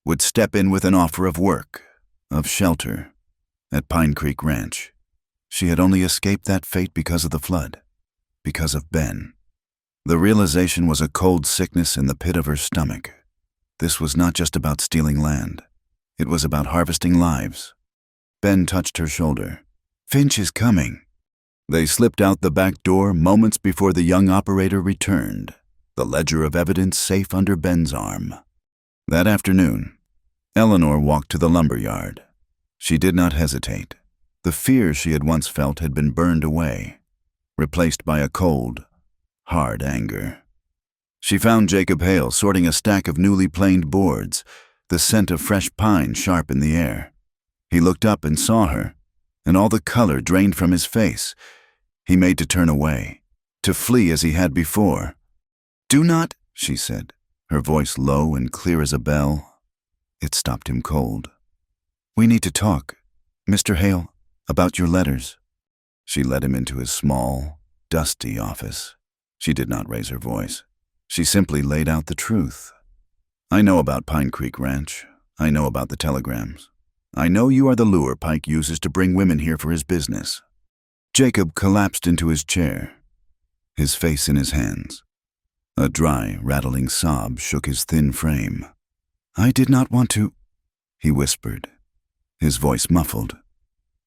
would step in with an offer of work, of shelter, at Pine Creek Ranch. She had only escaped that fate because of the flood, because of Ben. The realization was a cold sickness in the pit of her stomach. This was not just about stealing land. It was about harvesting lives. Ben touched her shoulder. "Finch is coming." They slipped out the back door moments before the young operator returned, the ledger of evidence safe under Ben's arm. That afternoon, Eleanor walked to the lumber yard. She did not hesitate. The fear she had once felt had been burned away, replaced by a cold, hard anger. She found Jacob Hale sorting a stack of newly planed boards, the scent of fresh pine sharp in the air. He looked up and saw her, and all the color drained from his face. He made to turn away, to flee as he had before. "Do not," she said, her voice low and clear as a bell. It stopped him cold. "We need to talk, Mr. Hale, about your letters." She led him into his small, dusty office. She did not raise her voice. She simply laid out the truth. "I know about Pine Creek Ranch. I know about the telegrams. I know you are the lure Pike uses to bring women here for his business." Jacob collapsed into his chair, his face in his hands. A dry, rattling sob shook his thin frame. "I did not want to," he whispered, his voice muffled.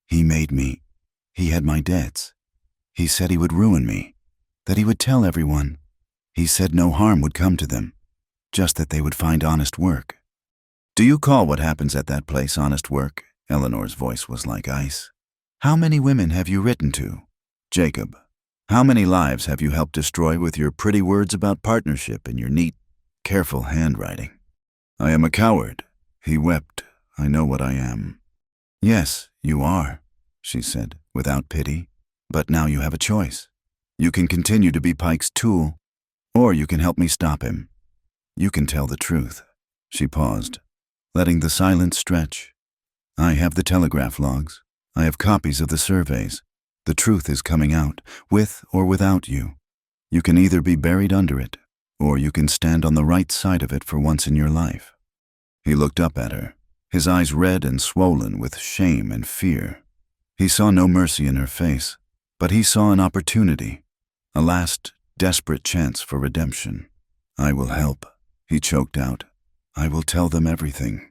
"He made me. He had my debts. He said he would ruin me, that he would tell everyone. He said no harm would come to them, just that they would find honest work." Do you call what happens at that place honest work? Eleanor's voice was like ice. How many women have you written to? Jacob. How many lives have you helped destroy with your pretty words about partnership and your neat, careful handwriting? I am a coward. He wept. I know what I am. Yes, you are, she said, without pity. But now you have a choice. You can continue to be Pike's tool, or you can help me stop him. You can tell the truth. She paused, letting the silence stretch. I have the telegraph logs. I have copies of the surveys. The truth is coming out, with or without you. You can either be buried under it, or you can stand on the right side of it for once in your life. He looked up at her, his eyes red and swollen with shame and fear. He saw no mercy in her face, but he saw an opportunity, a last, desperate chance for redemption. I will help, he choked out. I will tell them everything.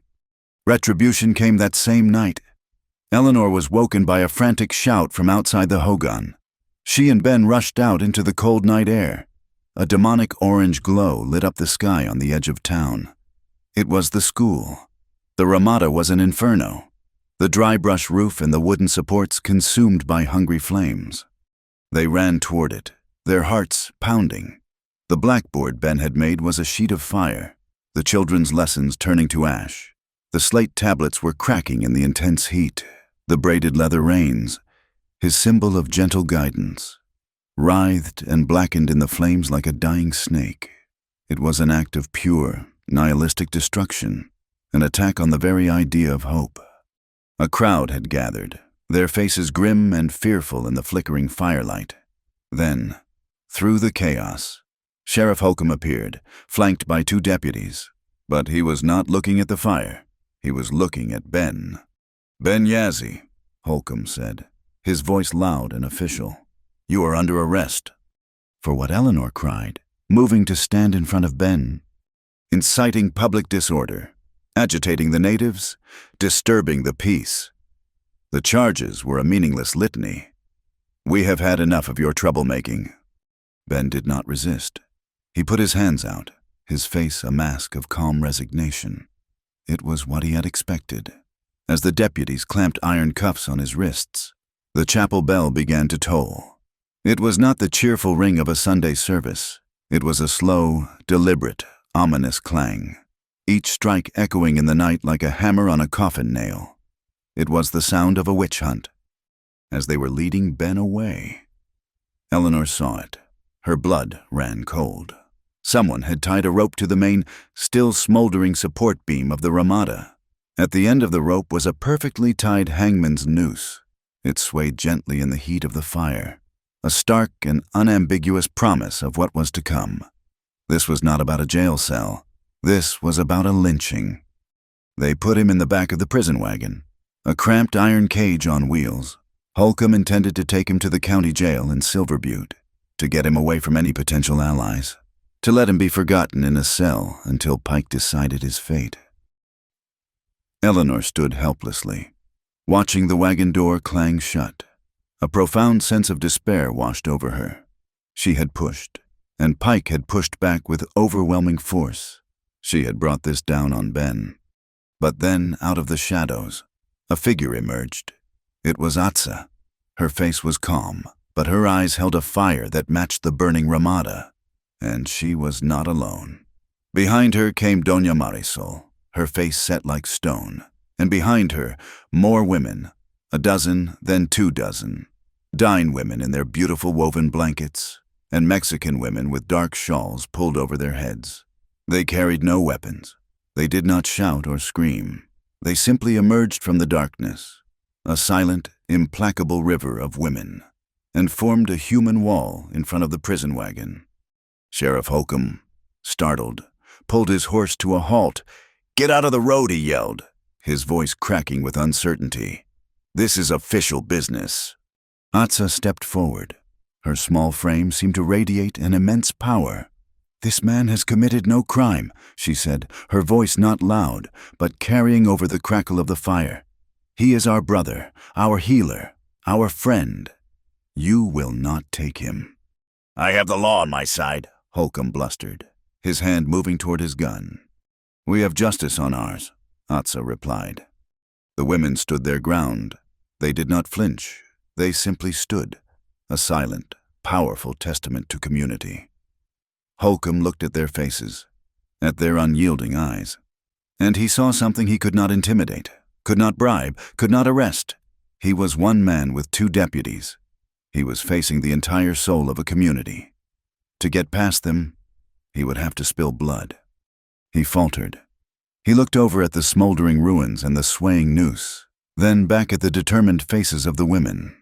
Retribution came that same night. Eleanor was woken by a frantic shout from outside the hogan. She and Ben rushed out into the cold night air. A demonic orange glow lit up the sky on the edge of town. It was the school. The ramada was an inferno, the dry brush roof and the wooden supports consumed by hungry flames. They ran toward it, their hearts pounding. The blackboard Ben had made was a sheet of fire, the children's lessons turning to ash. The slate tablets were cracking in the intense heat, the braided leather reins, his symbol of gentle guidance, writhed and blackened in the flames like a dying snake. It was an act of pure, nihilistic destruction, an attack on the very idea of hope. A crowd had gathered, their faces grim and fearful in the flickering firelight. Then, through the chaos, Sheriff Holcomb appeared, flanked by 2 deputies. But he was not looking at the fire. He was looking at Ben. Ben Yazzie, Holcomb said, his voice loud and official. You are under arrest. For what? Eleanor cried, moving to stand in front of Ben. Inciting public disorder, agitating the natives, disturbing the peace. The charges were a meaningless litany. We have had enough of your troublemaking. Ben did not resist. He put his hands out, his face a mask of calm resignation. It was what he had expected. As the deputies clamped iron cuffs on his wrists, the chapel bell began to toll. It was not the cheerful ring of a Sunday service. It was a slow, deliberate, ominous clang, each strike echoing in the night like a hammer on a coffin nail. It was the sound of a witch hunt. As they were leading Ben away, Eleanor saw it. Her blood ran cold. Someone had tied a rope to the main, still smoldering support beam of the ramada. At the end of the rope was a perfectly tied hangman's noose. It swayed gently in the heat of the fire, a stark and unambiguous promise of what was to come. This was not about a jail cell. This was about a lynching. They put him in the back of the prison wagon, a cramped iron cage on wheels. Holcomb intended to take him to the county jail in Silver Butte, to get him away from any potential allies, to let him be forgotten in a cell until Pike decided his fate. Eleanor stood helplessly, watching the wagon door clang shut. A profound sense of despair washed over her. She had pushed, and Pike had pushed back with overwhelming force. She had brought this down on Ben. But then, out of the shadows, a figure emerged. It was Atsa. Her face was calm, but her eyes held a fire that matched the burning ramada. And she was not alone. Behind her came Doña Marisol, her face set like stone, and behind her, more women, 12, then 24, Dine women in their beautiful woven blankets, and Mexican women with dark shawls pulled over their heads. They carried no weapons. They did not shout or scream. They simply emerged from the darkness, a silent, implacable river of women, and formed a human wall in front of the prison wagon. Sheriff Holcomb, startled, pulled his horse to a halt. "Get out of the road," he yelled, his voice cracking with uncertainty. "This is official business." Atsa stepped forward. Her small frame seemed to radiate an immense power. "This man has committed no crime," she said, her voice not loud, but carrying over the crackle of the fire. "He is our brother, our healer, our friend. You will not take him." "I have the law on my side," Holcomb blustered, his hand moving toward his gun. "We have justice on ours. Atsa replied. The women stood their ground. They did not flinch. They simply stood, a silent, powerful testament to community. Holcomb looked at their faces, at their unyielding eyes, and he saw something he could not intimidate, could not bribe, could not arrest. He was one man with two deputies. He was facing the entire soul of a community. To get past them, he would have to spill blood. He faltered. He looked over at the smoldering ruins and the swaying noose, then back at the determined faces of the women.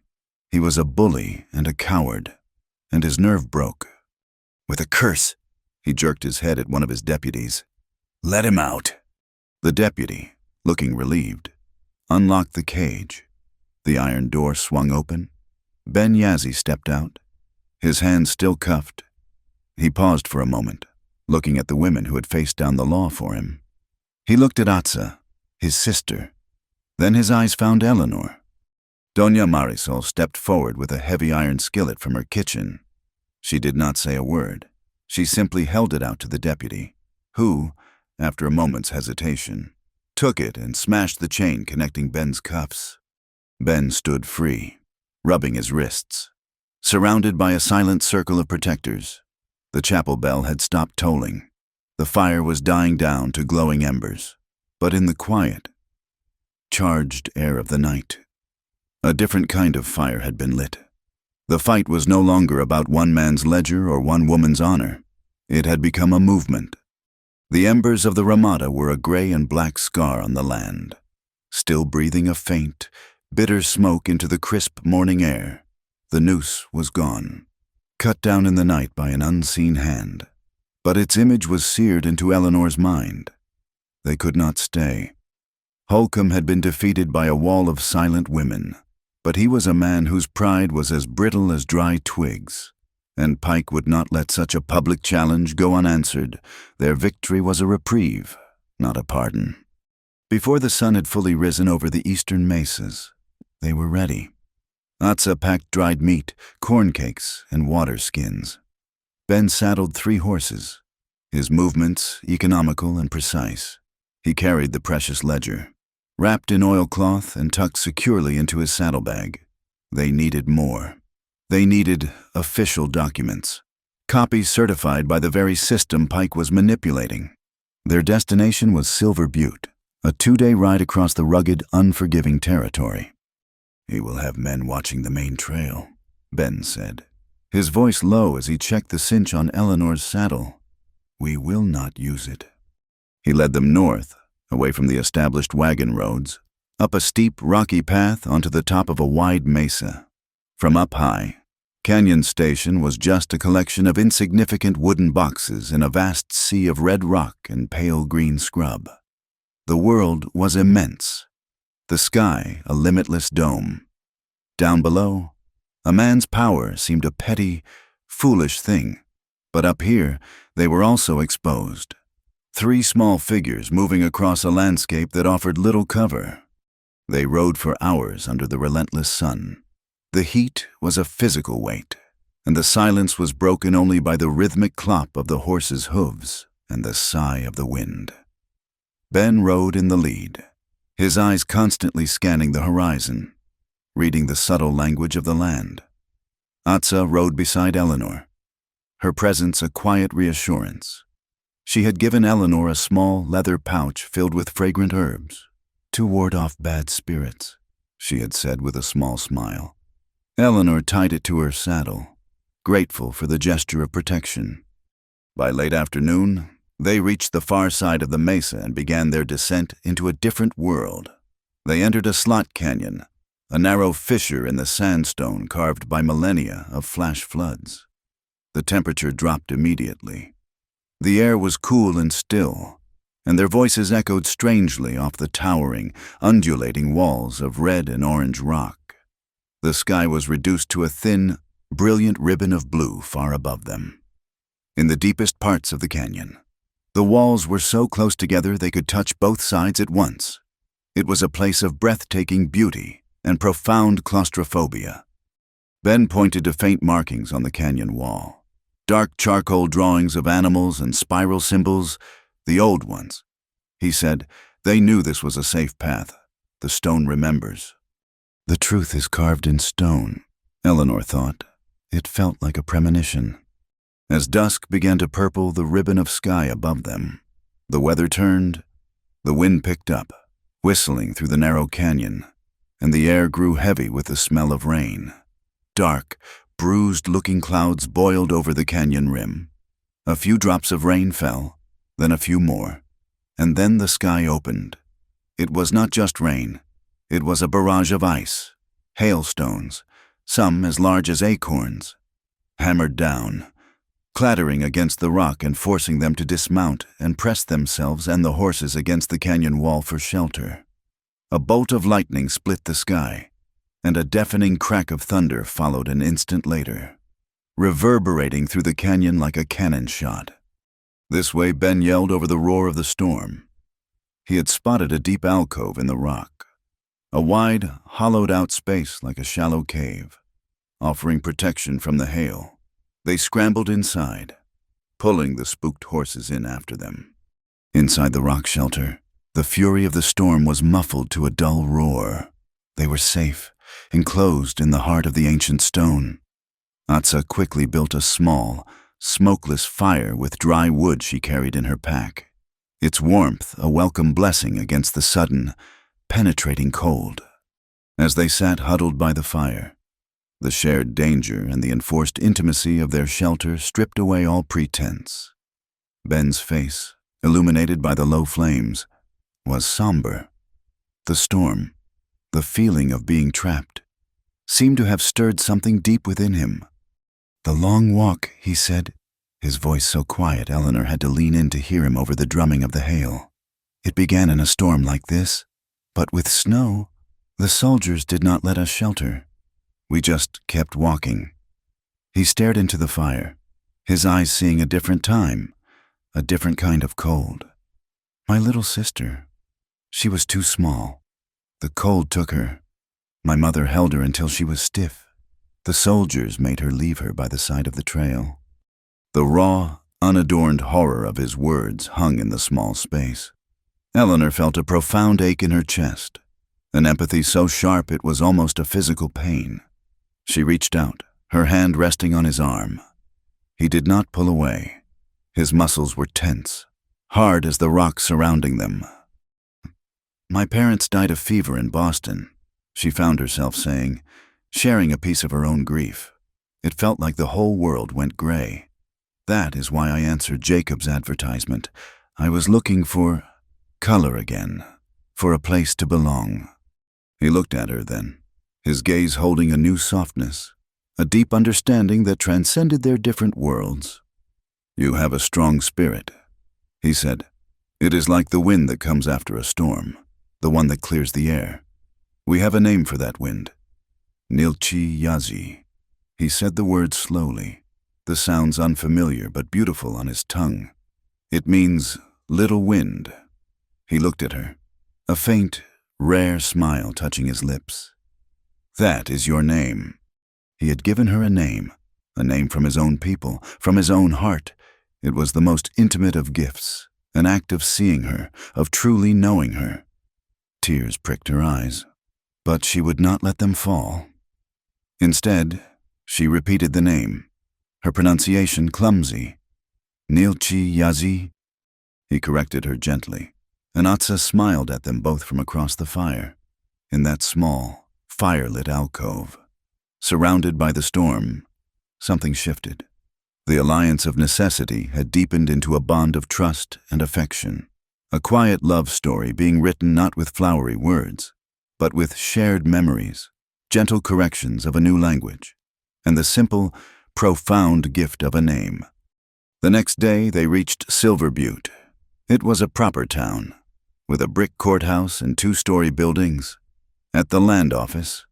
He was a bully and a coward, and his nerve broke. With a curse, he jerked his head at one of his deputies. "Let him out." The deputy, looking relieved, unlocked the cage. The iron door swung open. Ben Yazzie stepped out, his hands still cuffed. He paused for a moment, looking at the women who had faced down the law for him. He looked at Atsa, his sister. Then his eyes found Eleanor. Doña Marisol stepped forward with a heavy iron skillet from her kitchen. She did not say a word. She simply held it out to the deputy, who, after a moment's hesitation, took it and smashed the chain connecting Ben's cuffs. Ben stood free, rubbing his wrists, surrounded by a silent circle of protectors. The chapel bell had stopped tolling. The fire was dying down to glowing embers, but in the quiet, charged air of the night, a different kind of fire had been lit. The fight was no longer about one man's ledger or one woman's honor. It had become a movement. The embers of the Ramada were a gray and black scar on the land, still breathing a faint, bitter smoke into the crisp morning air. The noose was gone, cut down in the night by an unseen hand. But its image was seared into Eleanor's mind. They could not stay. Holcomb had been defeated by a wall of silent women, but he was a man whose pride was as brittle as dry twigs, and Pike would not let such a public challenge go unanswered. Their victory was a reprieve, not a pardon. Before the sun had fully risen over the eastern mesas, they were ready. Atsa packed dried meat, corn cakes, and water skins. Ben saddled 3 horses, his movements economical and precise. He carried the precious ledger, wrapped in oilcloth and tucked securely into his saddlebag. They needed more. They needed official documents, copies certified by the very system Pike was manipulating. Their destination was Silver Butte, a 2-day ride across the rugged, unforgiving territory. "He will have men watching the main trail," Ben said, his voice low as he checked the cinch on Eleanor's saddle. "We will not use it." He led them north, away from the established wagon roads, up a steep, rocky path onto the top of a wide mesa. From up high, Canyon Station was just a collection of insignificant wooden boxes in a vast sea of red rock and pale green scrub. The world was immense, the sky a limitless dome. Down below, a man's power seemed a petty, foolish thing, but up here they were also exposed. 3 small figures moving across a landscape that offered little cover. They rode for hours under the relentless sun. The heat was a physical weight, and the silence was broken only by the rhythmic clop of the horses' hooves and the sigh of the wind. Ben rode in the lead, his eyes constantly scanning the horizon, reading the subtle language of the land. Atsa rode beside Eleanor, her presence a quiet reassurance. She had given Eleanor a small leather pouch filled with fragrant herbs, "to ward off bad spirits," she had said with a small smile. Eleanor tied it to her saddle, grateful for the gesture of protection. By late afternoon, they reached the far side of the mesa and began their descent into a different world. They entered a slot canyon, a narrow fissure in the sandstone carved by millennia of flash floods. The temperature dropped immediately. The air was cool and still, and their voices echoed strangely off the towering, undulating walls of red and orange rock. The sky was reduced to a thin, brilliant ribbon of blue far above them. In the deepest parts of the canyon, the walls were so close together they could touch both sides at once. It was a place of breathtaking beauty and profound claustrophobia. Ben pointed to faint markings on the canyon wall, dark charcoal drawings of animals and spiral symbols, the old ones. He said, They knew this was a safe path. The stone remembers. The truth is carved in stone, Eleanor thought. It felt like a premonition. As dusk began to purple the ribbon of sky above them, the weather turned, the wind picked up, whistling through the narrow canyon, and the air grew heavy with the smell of rain. Dark, bruised-looking clouds boiled over the canyon rim. A few drops of rain fell, then a few more, and then the sky opened. It was not just rain. It was a barrage of ice, hailstones, some as large as acorns, hammered down, clattering against the rock and forcing them to dismount and press themselves and the horses against the canyon wall for shelter. A bolt of lightning split the sky, and a deafening crack of thunder followed an instant later, reverberating through the canyon like a cannon shot. This way Ben yelled over the roar of the storm. He had spotted a deep alcove in the rock, a wide, hollowed-out space like a shallow cave, offering protection from the hail. They scrambled inside, pulling the spooked horses in after them. Inside the rock shelter, the fury of the storm was muffled to a dull roar. They were safe, enclosed in the heart of the ancient stone. Atsa quickly built a small, smokeless fire with dry wood she carried in her pack, its warmth a welcome blessing against the sudden, penetrating cold. As they sat huddled by the fire, the shared danger and the enforced intimacy of their shelter stripped away all pretense. Ben's face, illuminated by the low flames, was somber. The storm, the feeling of being trapped, seemed to have stirred something deep within him. "The long walk," he said, his voice so quiet Eleanor had to lean in to hear him over the drumming of the hail. "It began in a storm like this, but with snow, the soldiers did not let us shelter. We just kept walking." He stared into the fire, his eyes seeing a different time, a different kind of cold. "My little sister. She was too small. The cold took her. My mother held her until she was stiff. The soldiers made her leave her by the side of the trail." The raw, unadorned horror of his words hung in the small space. Eleanor felt a profound ache in her chest, an empathy so sharp it was almost a physical pain. She reached out, her hand resting on his arm. He did not pull away. His muscles were tense, hard as the rock surrounding them. "My parents died of fever in Boston," she found herself saying, sharing a piece of her own grief. It felt like the whole world went gray. "That is why I answered Jacob's advertisement. I was looking for color again, for a place to belong." He looked at her then, his gaze holding a new softness, a deep understanding that transcended their different worlds. "You have a strong spirit," he said. "It is like the wind that comes after a storm, the one that clears the air. We have a name for that wind. Nilchi Yazi." He said the word slowly, the sounds unfamiliar but beautiful on his tongue. "It means little wind." He looked at her, a faint, rare smile touching his lips. "That is your name." He had given her a name from his own people, from his own heart. It was the most intimate of gifts, an act of seeing her, of truly knowing her. Tears pricked her eyes, but she would not let them fall. Instead, she repeated the name, her pronunciation clumsy. "Nilchi Yazi?" He corrected her gently, and Atsa smiled at them both from across the fire, in that small, fire-lit alcove. Surrounded by the storm, something shifted. The alliance of necessity had deepened into a bond of trust and affection, a quiet love story being written not with flowery words, but with shared memories, gentle corrections of a new language, and the simple, profound gift of a name. The next day they reached Silver Butte. It was a proper town, with a brick courthouse and 2-story buildings. At the land office,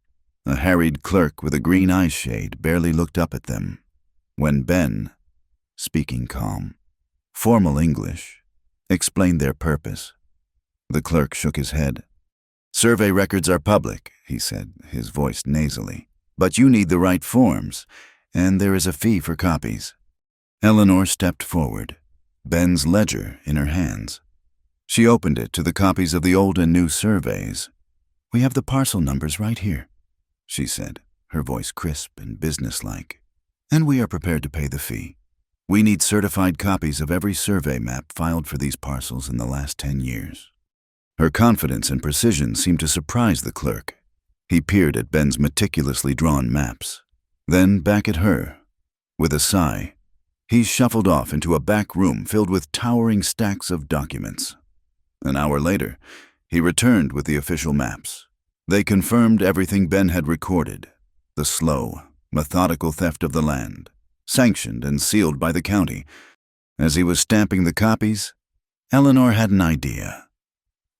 a harried clerk with a green eye shade barely looked up at them, when Ben, speaking calm, formal English, explained their purpose. The clerk shook his head. "Survey records are public," he said, his voice nasally, "but you need the right forms, and there is a fee for copies." Eleanor stepped forward, Ben's ledger in her hands. She opened it to the copies of the old and new surveys. "We have the parcel numbers right here," she said, her voice crisp and businesslike. "And we are prepared to pay the fee. We need certified copies of every survey map filed for these parcels in the last 10 years. Her confidence and precision seemed to surprise the clerk. He peered at Ben's meticulously drawn maps, then back at her. With a sigh, he shuffled off into a back room filled with towering stacks of documents. An hour later, he returned with the official maps. They confirmed everything Ben had recorded: the slow, methodical theft of the land, sanctioned and sealed by the county. As he was stamping the copies, Eleanor had an idea.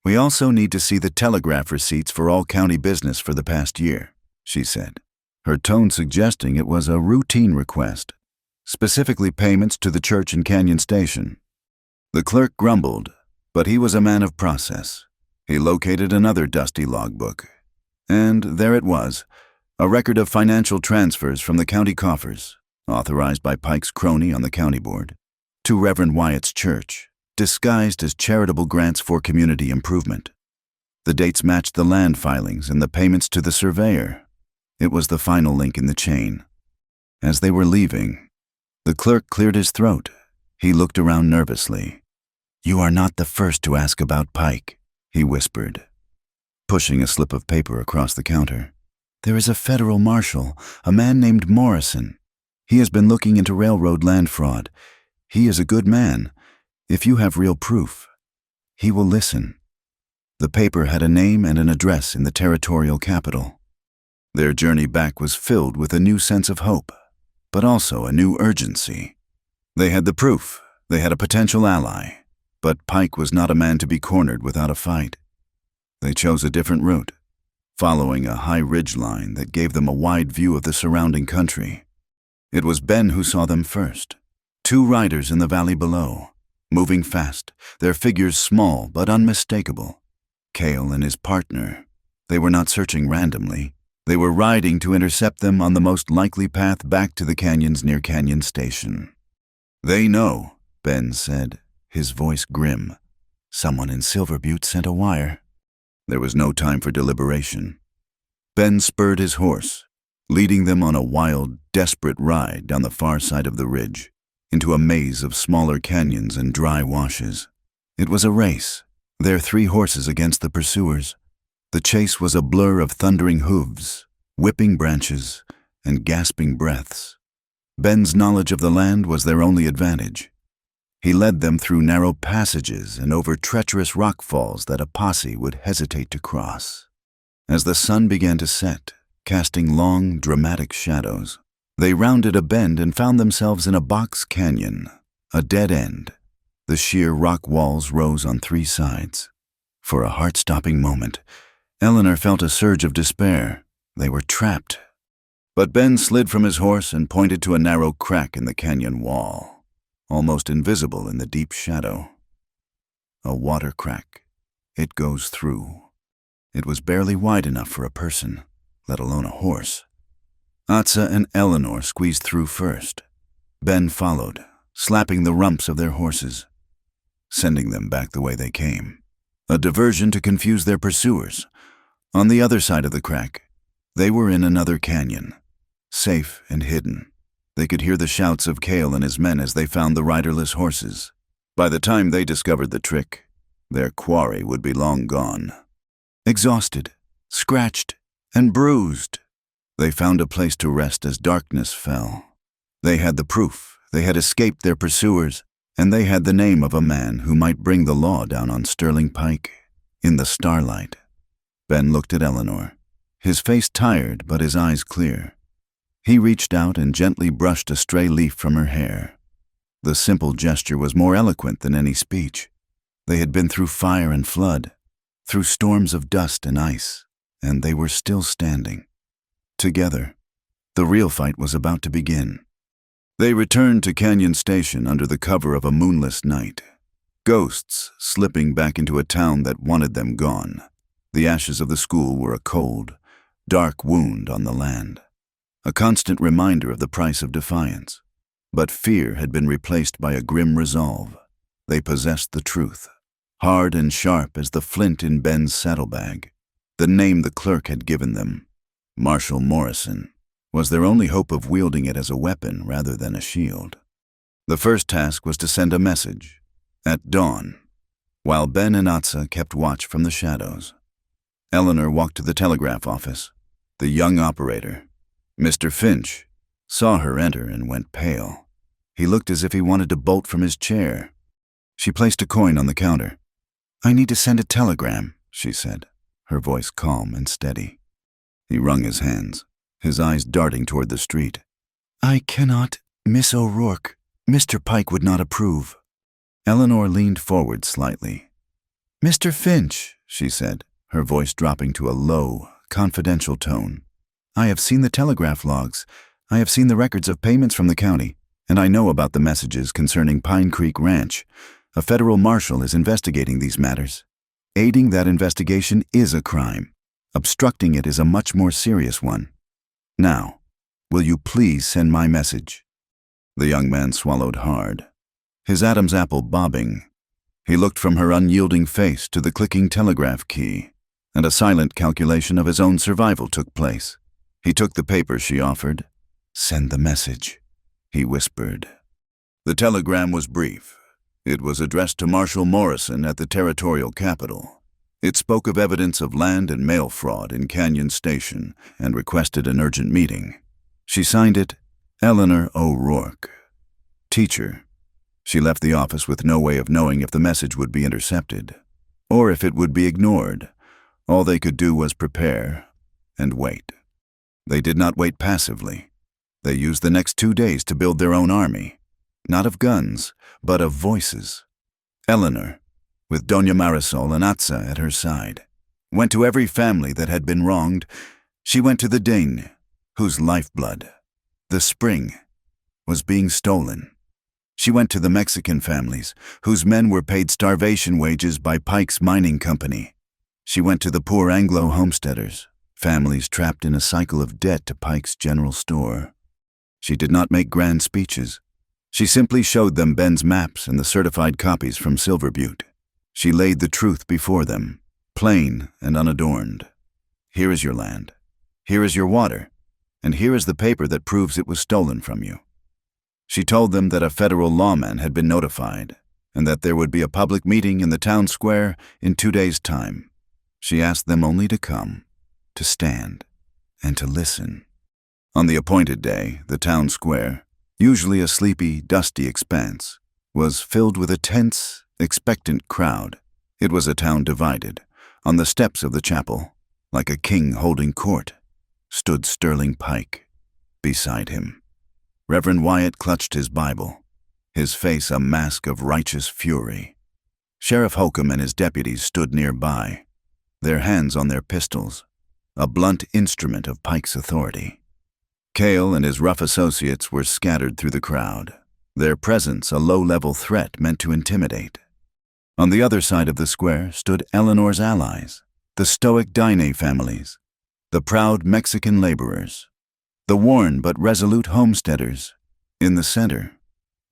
"We also need to see the telegraph receipts for all county business for the past year," she said, her tone suggesting it was a routine request, specifically payments to the church in Canyon Station. The clerk grumbled, but he was a man of process. He located another dusty logbook, and there it was, a record of financial transfers from the county coffers, authorized by Pike's crony on the county board, to Reverend Wyatt's church, disguised as charitable grants for community improvement. The dates matched the land filings and the payments to the surveyor. It was the final link in the chain. As they were leaving, the clerk cleared his throat. He looked around nervously. "You are not the first to ask about Pike," he whispered, pushing a slip of paper across the counter. "There is a federal marshal, a man named Morrison. He has been looking into railroad land fraud. He is a good man. If you have real proof, he will listen." The paper had a name and an address in the territorial capital. Their journey back was filled with a new sense of hope, but also a new urgency. They had the proof. They had a potential ally. But Pike was not a man to be cornered without a fight. They chose a different route, following a high ridge line that gave them a wide view of the surrounding country. It was Ben who saw them first. 2 riders in the valley below, moving fast, their figures small but unmistakable. Cale and his partner. They were not searching randomly. They were riding to intercept them on the most likely path back to the canyons near Canyon Station. "They know," Ben said, his voice grim. "Someone in Silver Butte sent a wire." There was no time for deliberation. Ben spurred his horse, leading them on a wild, desperate ride down the far side of the ridge, into a maze of smaller canyons and dry washes. It was a race, their 3 horses against the pursuers. The chase was a blur of thundering hooves, whipping branches, and gasping breaths. Ben's knowledge of the land was their only advantage. He led them through narrow passages and over treacherous rock falls that a posse would hesitate to cross. As the sun began to set, casting long, dramatic shadows, they rounded a bend and found themselves in a box canyon, a dead end. The sheer rock walls rose on 3 sides. For a heart-stopping moment, Eleanor felt a surge of despair. They were trapped. But Ben slid from his horse and pointed to a narrow crack in the canyon wall, almost invisible in the deep shadow. A water crack. It goes through. It was barely wide enough for a person, let alone a horse. Atsa and Eleanor squeezed through first. Ben followed, slapping the rumps of their horses, sending them back the way they came. A diversion to confuse their pursuers. On the other side of the crack, they were in another canyon, safe and hidden. They could hear the shouts of Cale and his men as they found the riderless horses. By the time they discovered the trick, their quarry would be long gone. Exhausted, scratched, and bruised, they found a place to rest as darkness fell. They had the proof, they had escaped their pursuers, and they had the name of a man who might bring the law down on Sterling Pike. In the starlight, Ben looked at Eleanor, his face tired but his eyes clear. He reached out and gently brushed a stray leaf from her hair. The simple gesture was more eloquent than any speech. They had been through fire and flood, through storms of dust and ice, and they were still standing. Together, the real fight was about to begin. They returned to Canyon Station under the cover of a moonless night, ghosts slipping back into a town that wanted them gone. The ashes of the school were a cold, dark wound on the land, a constant reminder of the price of defiance. But fear had been replaced by a grim resolve. They possessed the truth. hard and sharp as the flint in Ben's saddlebag. The name the clerk had given them, Marshal Morrison, was their only hope of wielding it as a weapon rather than a shield. The first task was to send a message, at dawn, while Ben and Atsa kept watch from the shadows. Eleanor walked to the telegraph office. The young operator, Mr. Finch, saw her enter and went pale. He looked as if he wanted to bolt from his chair. She placed a coin on the counter. "I need to send a telegram," she said, her voice calm and steady. He wrung his hands, his eyes darting toward the street. "I cannot, Miss O'Rourke. Mr. Pike would not approve." Eleanor leaned forward slightly. "Mr. Finch," she said, her voice dropping to a low, confidential tone. "I have seen the telegraph logs. I have seen the records of payments from the county, and I know about the messages concerning Pine Creek Ranch. A federal marshal is investigating these matters. Aiding that investigation is a crime. Obstructing it is a much more serious one. Now, will you please send my message?" The young man swallowed hard, his Adam's apple bobbing. He looked from her unyielding face to the clicking telegraph key, and a silent calculation of his own survival took place. He took the paper she offered. "Send the message," he whispered. The telegram was brief. It was addressed to Marshal Morrison at the territorial capital. It spoke of evidence of land and mail fraud in Canyon Station and requested an urgent meeting. She signed it, Eleanor O'Rourke. Teacher. She left the office with no way of knowing if the message would be intercepted, or if it would be ignored. All they could do was prepare and wait. They did not wait passively. They used the next 2 days to build their own army, not of guns, but of voices. Eleanor, with Doña Marisol and Atsa at her side, went to every family that had been wronged. She went to the Dane, whose lifeblood, the spring, was being stolen. She went to the Mexican families, whose men were paid starvation wages by Pike's mining company. She went to the poor Anglo homesteaders, families trapped in a cycle of debt to Pike's general store. She did not make grand speeches. She simply showed them Ben's maps and the certified copies from Silver Butte. She laid the truth before them, plain and unadorned. Here is your land. Here is your water. And here is the paper that proves it was stolen from you. She told them that a federal lawman had been notified and that there would be a public meeting in the town square in 2 days' time. She asked them only to come, to stand, and to listen. On the appointed day, the town square, usually a sleepy, dusty expanse, was filled with a tense, expectant crowd. It was a town divided. On the steps of the chapel, like a king holding court, stood Sterling Pike. Beside him, Reverend Wyatt clutched his Bible, his face a mask of righteous fury. Sheriff Holcomb and his deputies stood nearby, their hands on their pistols, a blunt instrument of Pike's authority. Cale and his rough associates were scattered through the crowd, their presence a low-level threat meant to intimidate. On the other side of the square stood Eleanor's allies, the stoic Dine families, the proud Mexican laborers, the worn but resolute homesteaders. In the center,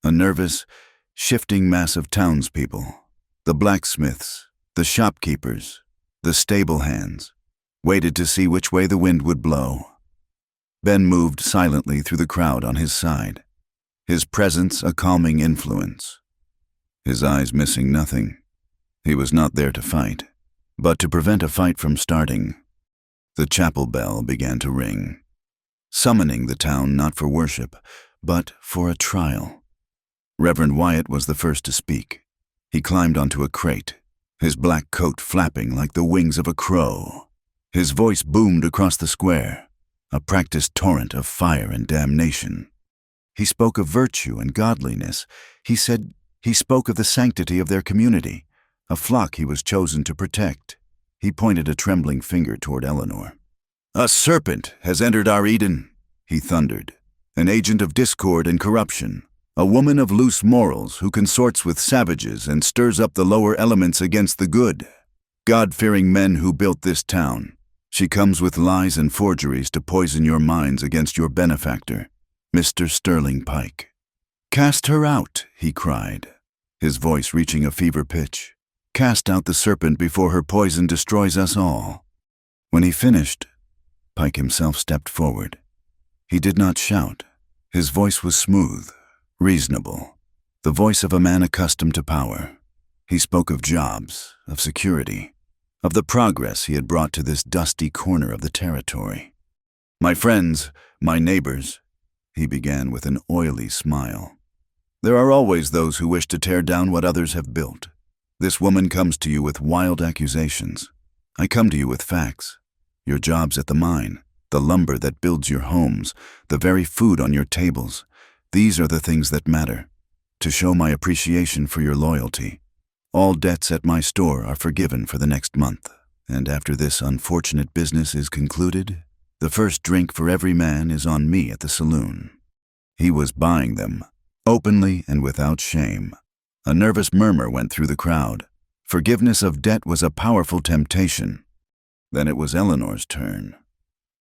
a nervous, shifting mass of townspeople, the blacksmiths, the shopkeepers, the stable hands, waited to see which way the wind would blow. Ben moved silently through the crowd on his side, his presence a calming influence. His eyes missing nothing. He was not there to fight, but to prevent a fight from starting. The chapel bell began to ring, summoning the town not for worship, but for a trial. Reverend Wyatt was the first to speak. He climbed onto a crate, his black coat flapping like the wings of a crow. His voice boomed across the square, a practiced torrent of fire and damnation. He spoke of virtue and godliness. He spoke of the sanctity of their community, a flock he was chosen to protect. He pointed a trembling finger toward Eleanor. "A serpent has entered our Eden," he thundered, "an agent of discord and corruption, a woman of loose morals who consorts with savages and stirs up the lower elements against the good. God-fearing men who built this town. She comes with lies and forgeries to poison your minds against your benefactor, Mr. Sterling Pike." "Cast her out," he cried, his voice reaching a fever pitch. Cast out the serpent before her poison destroys us all." When he finished, Pike himself stepped forward. He did not shout. His voice was smooth, reasonable, the voice of a man accustomed to power. He spoke of jobs, of security, of the progress he had brought to this dusty corner of the territory. "My friends, my neighbors," he began with an oily smile. "There are always those who wish to tear down what others have built. This woman comes to you with wild accusations. I come to you with facts. Your jobs at the mine, the lumber that builds your homes, the very food on your tables. These are the things that matter. To show my appreciation for your loyalty. All debts at my store are forgiven for the next month, and after this unfortunate business is concluded, the first drink for every man is on me at the saloon." He was buying them, openly and without shame. A nervous murmur went through the crowd. Forgiveness of debt was a powerful temptation. Then it was Eleanor's turn.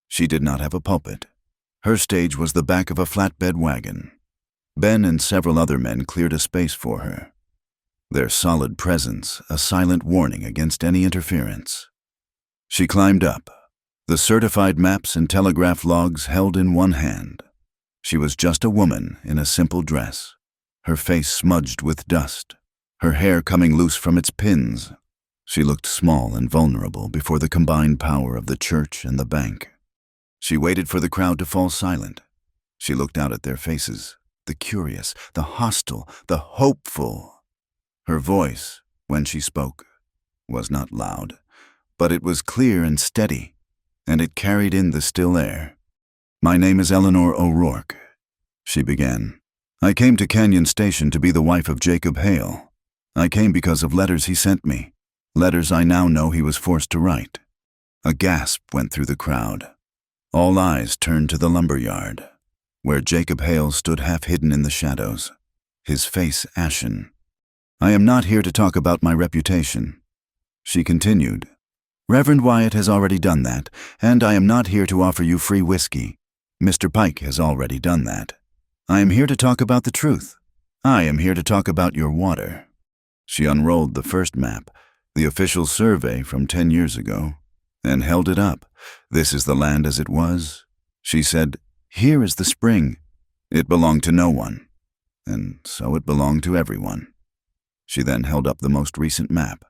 She did not have a pulpit. Her stage was the back of a flatbed wagon. Ben and several other men cleared a space for her. Their solid presence a silent warning against any interference. She climbed up, the certified maps and telegraph logs held in one hand. She was just a woman in a simple dress, her face smudged with dust, her hair coming loose from its pins. She looked small and vulnerable before the combined power of the church and the bank. She waited for the crowd to fall silent. She looked out at their faces, the curious, the hostile, the hopeful. Her voice, when she spoke, was not loud, but it was clear and steady, and it carried in the still air. "My name is Eleanor O'Rourke," she began. "I came to Canyon Station to be the wife of Jacob Hale. I came because of letters he sent me, letters I now know he was forced to write." A gasp went through the crowd. All eyes turned to the lumber yard, where Jacob Hale stood half hidden in the shadows, his face ashen. "I am not here to talk about my reputation," she continued. "Reverend Wyatt has already done that, and I am not here to offer you free whiskey. Mr. Pike has already done that. I am here to talk about the truth. I am here to talk about your water." She unrolled the first map, the official survey from 10 years ago, and held it up. "This is the land as it was," she said. "Here is the spring. It belonged to no one, and so it belonged to everyone." She then held up the most recent map.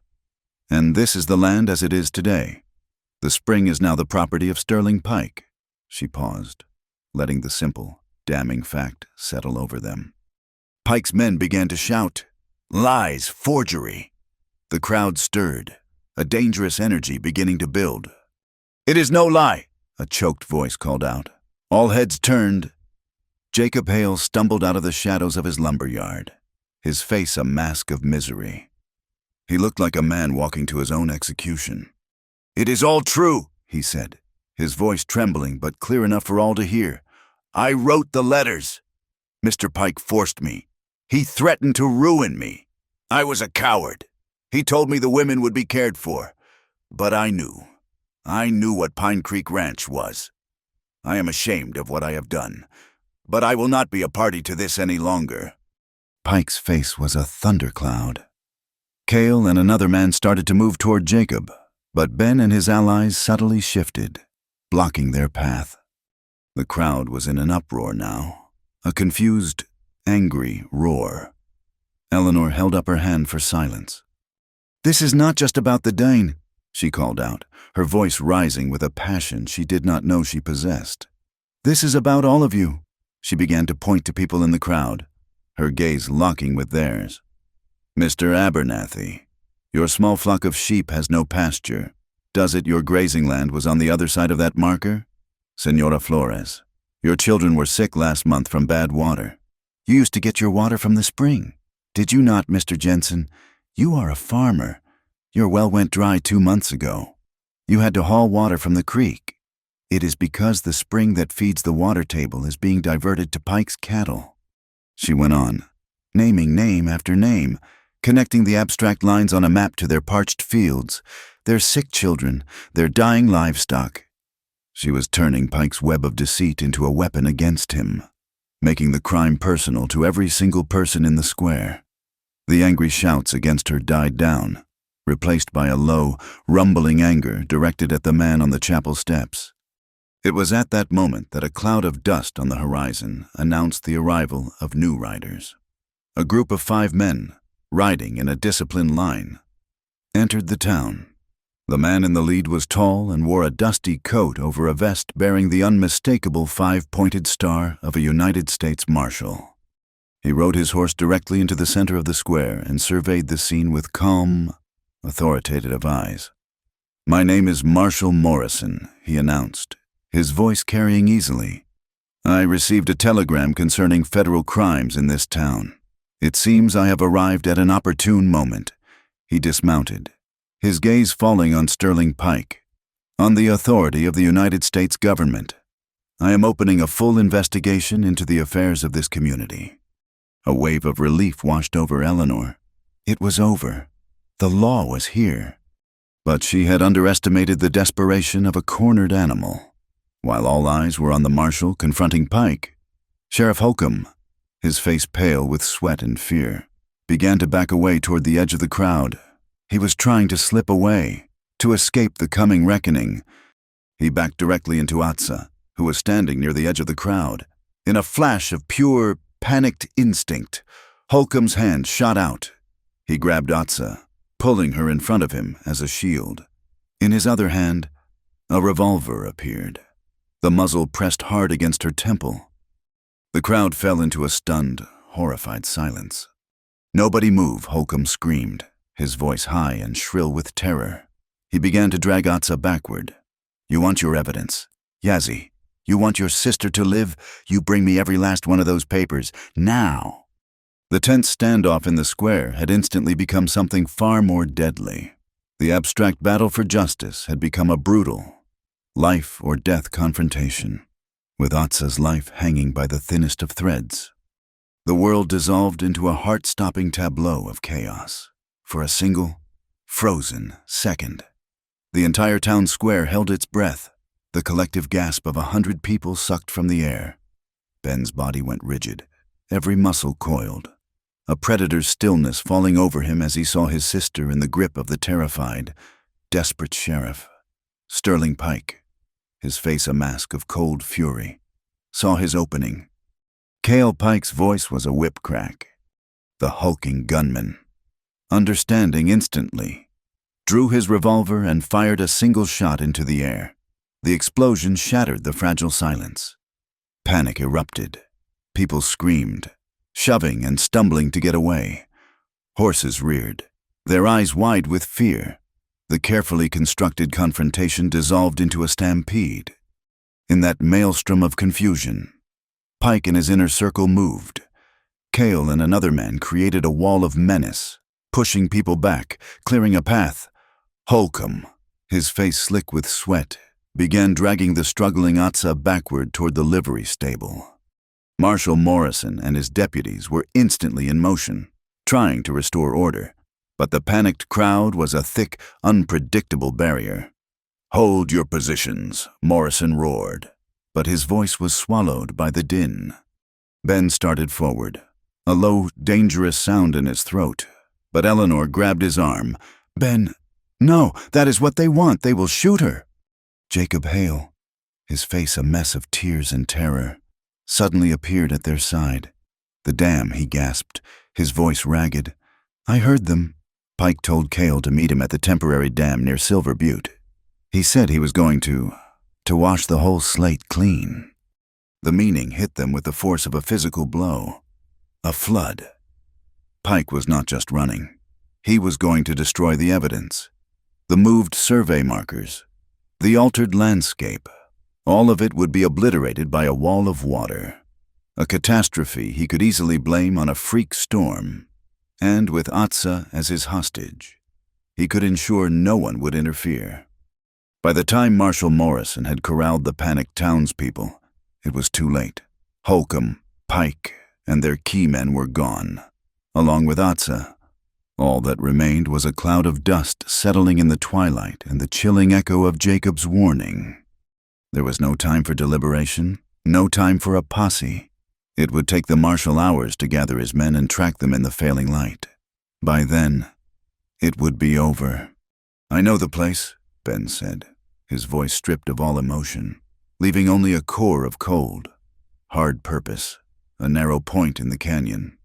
"And this is the land as it is today. The spring is now the property of Sterling Pike." She paused, letting the simple, damning fact settle over them. Pike's men began to shout, "Lies, forgery!" The crowd stirred, a dangerous energy beginning to build. "It is no lie," a choked voice called out. All heads turned. Jacob Hale stumbled out of the shadows of his lumber yard, his face a mask of misery. He looked like a man walking to his own execution. "It is all true," he said, his voice trembling but clear enough for all to hear. "I wrote the letters. Mr. Pike forced me. He threatened to ruin me. I was a coward. He told me the women would be cared for. But I knew what Pine Creek Ranch was. I am ashamed of what I have done, but I will not be a party to this any longer." Pike's face was a thundercloud. Cale and another man started to move toward Jacob, but Ben and his allies subtly shifted, blocking their path. The crowd was in an uproar now, a confused, angry roar. Eleanor held up her hand for silence. "This is not just about the Dane," she called out, her voice rising with a passion she did not know she possessed. "This is about all of you." She began to point to people in the crowd, her gaze locking with theirs. "Mr. Abernathy, your small flock of sheep has no pasture. Does it your grazing land was on the other side of that marker? Senora Flores, your children were sick last month from bad water. You used to get your water from the spring. Did you not, Mr. Jensen? You are a farmer. Your well went dry 2 months ago. You had to haul water from the creek. It is because the spring that feeds the water table is being diverted to Pike's cattle." She went on, naming name after name, connecting the abstract lines on a map to their parched fields, their sick children, their dying livestock. She was turning Pike's web of deceit into a weapon against him, making the crime personal to every single person in the square. The angry shouts against her died down. replaced by a low, rumbling anger directed at the man on the chapel steps. It was at that moment that a cloud of dust on the horizon announced the arrival of new riders. A group of 5 men, riding in a disciplined line, entered the town. The man in the lead was tall and wore a dusty coat over a vest bearing the unmistakable 5-pointed star of a United States Marshal. He rode his horse directly into the center of the square and surveyed the scene with calm, authoritative eyes. "My name is Marshal Morrison," he announced, his voice carrying easily. "I received a telegram concerning federal crimes in this town. It seems I have arrived at an opportune moment." He dismounted, his gaze falling on Sterling Pike. "On the authority of the United States government, I am opening a full investigation into the affairs of this community." A wave of relief washed over Eleanor. It was over. The law was here. But she had underestimated the desperation of a cornered animal. While all eyes were on the marshal confronting Pike, Sheriff Holcomb, his face pale with sweat and fear, began to back away toward the edge of the crowd. He was trying to slip away, to escape the coming reckoning. He backed directly into Atsa, who was standing near the edge of the crowd. In a flash of pure, panicked instinct, Holcomb's hand shot out. He grabbed Atsa, pulling her in front of him as a shield. In his other hand, a revolver appeared, the muzzle pressed hard against her temple. The crowd fell into a stunned, horrified silence. "Nobody move," Holcomb screamed, his voice high and shrill with terror. He began to drag Atsa backward. "You want your evidence. Yazzie, you want your sister to live? You bring me every last one of those papers, now." The tense standoff in the square had instantly become something far more deadly. The abstract battle for justice had become a brutal, life-or-death confrontation, with Atsa's life hanging by the thinnest of threads. The world dissolved into a heart-stopping tableau of chaos. For a single, frozen second, the entire town square held its breath, the collective gasp of 100 people sucked from the air. Ben's body went rigid, every muscle coiled, a predator's stillness falling over him as he saw his sister in the grip of the terrified, desperate sheriff. Sterling Pike, his face a mask of cold fury, saw his opening. Cale Pike's voice was a whip crack. The hulking gunman, understanding instantly, drew his revolver and fired a single shot into the air. The explosion shattered the fragile silence. Panic erupted. People screamed, shoving and stumbling to get away. Horses reared, their eyes wide with fear. The carefully constructed confrontation dissolved into a stampede. In that maelstrom of confusion, Pike and his inner circle moved. Cale and another man created a wall of menace, pushing people back, clearing a path. Holcomb, his face slick with sweat, began dragging the struggling Atsa backward toward the livery stable. Marshal Morrison and his deputies were instantly in motion, trying to restore order, but the panicked crowd was a thick, unpredictable barrier. "Hold your positions," Morrison roared, but his voice was swallowed by the din. Ben started forward, a low, dangerous sound in his throat, but Eleanor grabbed his arm. "Ben, no, that is what they want. They will shoot her." Jacob Hale, his face a mess of tears and terror, suddenly appeared at their side. "The dam," he gasped, his voice ragged. "I heard them." Pike told Cale to meet him at the temporary dam near Silver Butte. He said he was going to wash the whole slate clean. The meaning hit them with the force of a physical blow. A flood. Pike was not just running. He was going to destroy the evidence. The moved survey markers. The altered landscape. All of it would be obliterated by a wall of water. A catastrophe he could easily blame on a freak storm. And with Atsa as his hostage, he could ensure no one would interfere. By the time Marshal Morrison had corralled the panicked townspeople, it was too late. Holcomb, Pike, and their key men were gone. Along with Atsa, all that remained was a cloud of dust settling in the twilight and the chilling echo of Jacob's warning. There was no time for deliberation, no time for a posse. It would take the marshal hours to gather his men and track them in the failing light. By then, it would be over. "I know the place," Ben said, his voice stripped of all emotion, leaving only a core of cold, hard purpose, a narrow point in the canyon.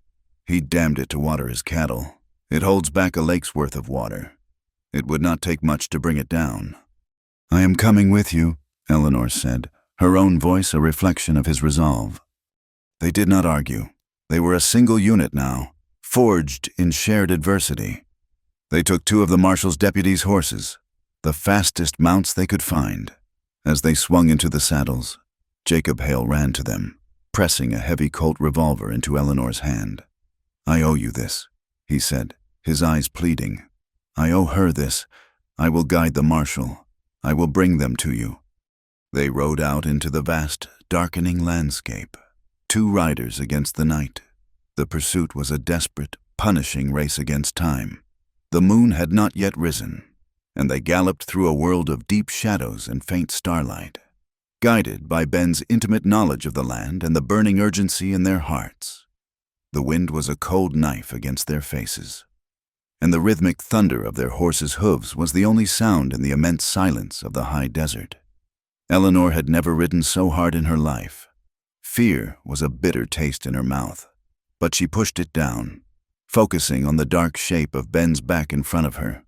He damned it to water his cattle. It holds back a lake's worth of water. It would not take much to bring it down. "I am coming with you," Eleanor said, her own voice a reflection of his resolve. They did not argue. They were a single unit now, forged in shared adversity. They took two of the marshal's deputies' horses, the fastest mounts they could find. As they swung into the saddles, Jacob Hale ran to them, pressing a heavy Colt revolver into Eleanor's hand. "I owe you this," he said, his eyes pleading. "I owe her this. I will guide the marshal. I will bring them to you." They rode out into the vast, darkening landscape, two riders against the night. The pursuit was a desperate, punishing race against time. The moon had not yet risen, and they galloped through a world of deep shadows and faint starlight, guided by Ben's intimate knowledge of the land and the burning urgency in their hearts. The wind was a cold knife against their faces, and the rhythmic thunder of their horses' hooves was the only sound in the immense silence of the high desert. Eleanor had never ridden so hard in her life. Fear was a bitter taste in her mouth, but she pushed it down, focusing on the dark shape of Ben's back in front of her,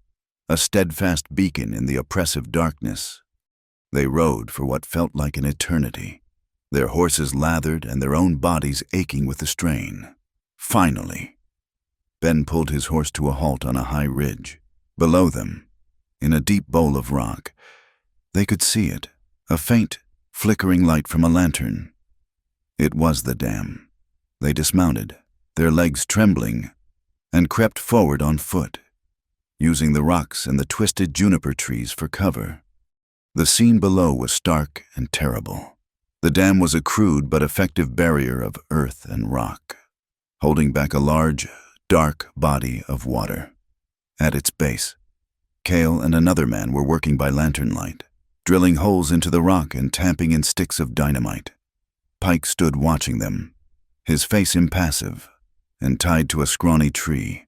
a steadfast beacon in the oppressive darkness. They rode for what felt like an eternity, their horses lathered and their own bodies aching with the strain. Finally, Ben pulled his horse to a halt on a high ridge. Below them, in a deep bowl of rock, they could see it, a faint, flickering light from a lantern. It was the dam. They dismounted, their legs trembling, and crept forward on foot, using the rocks and the twisted juniper trees for cover. The scene below was stark and terrible. The dam was a crude but effective barrier of earth and rock, holding back a large, dark body of water. At its base, Cale and another man were working by lantern light, drilling holes into the rock and tamping in sticks of dynamite. Pike stood watching them, his face impassive and tied to a scrawny tree.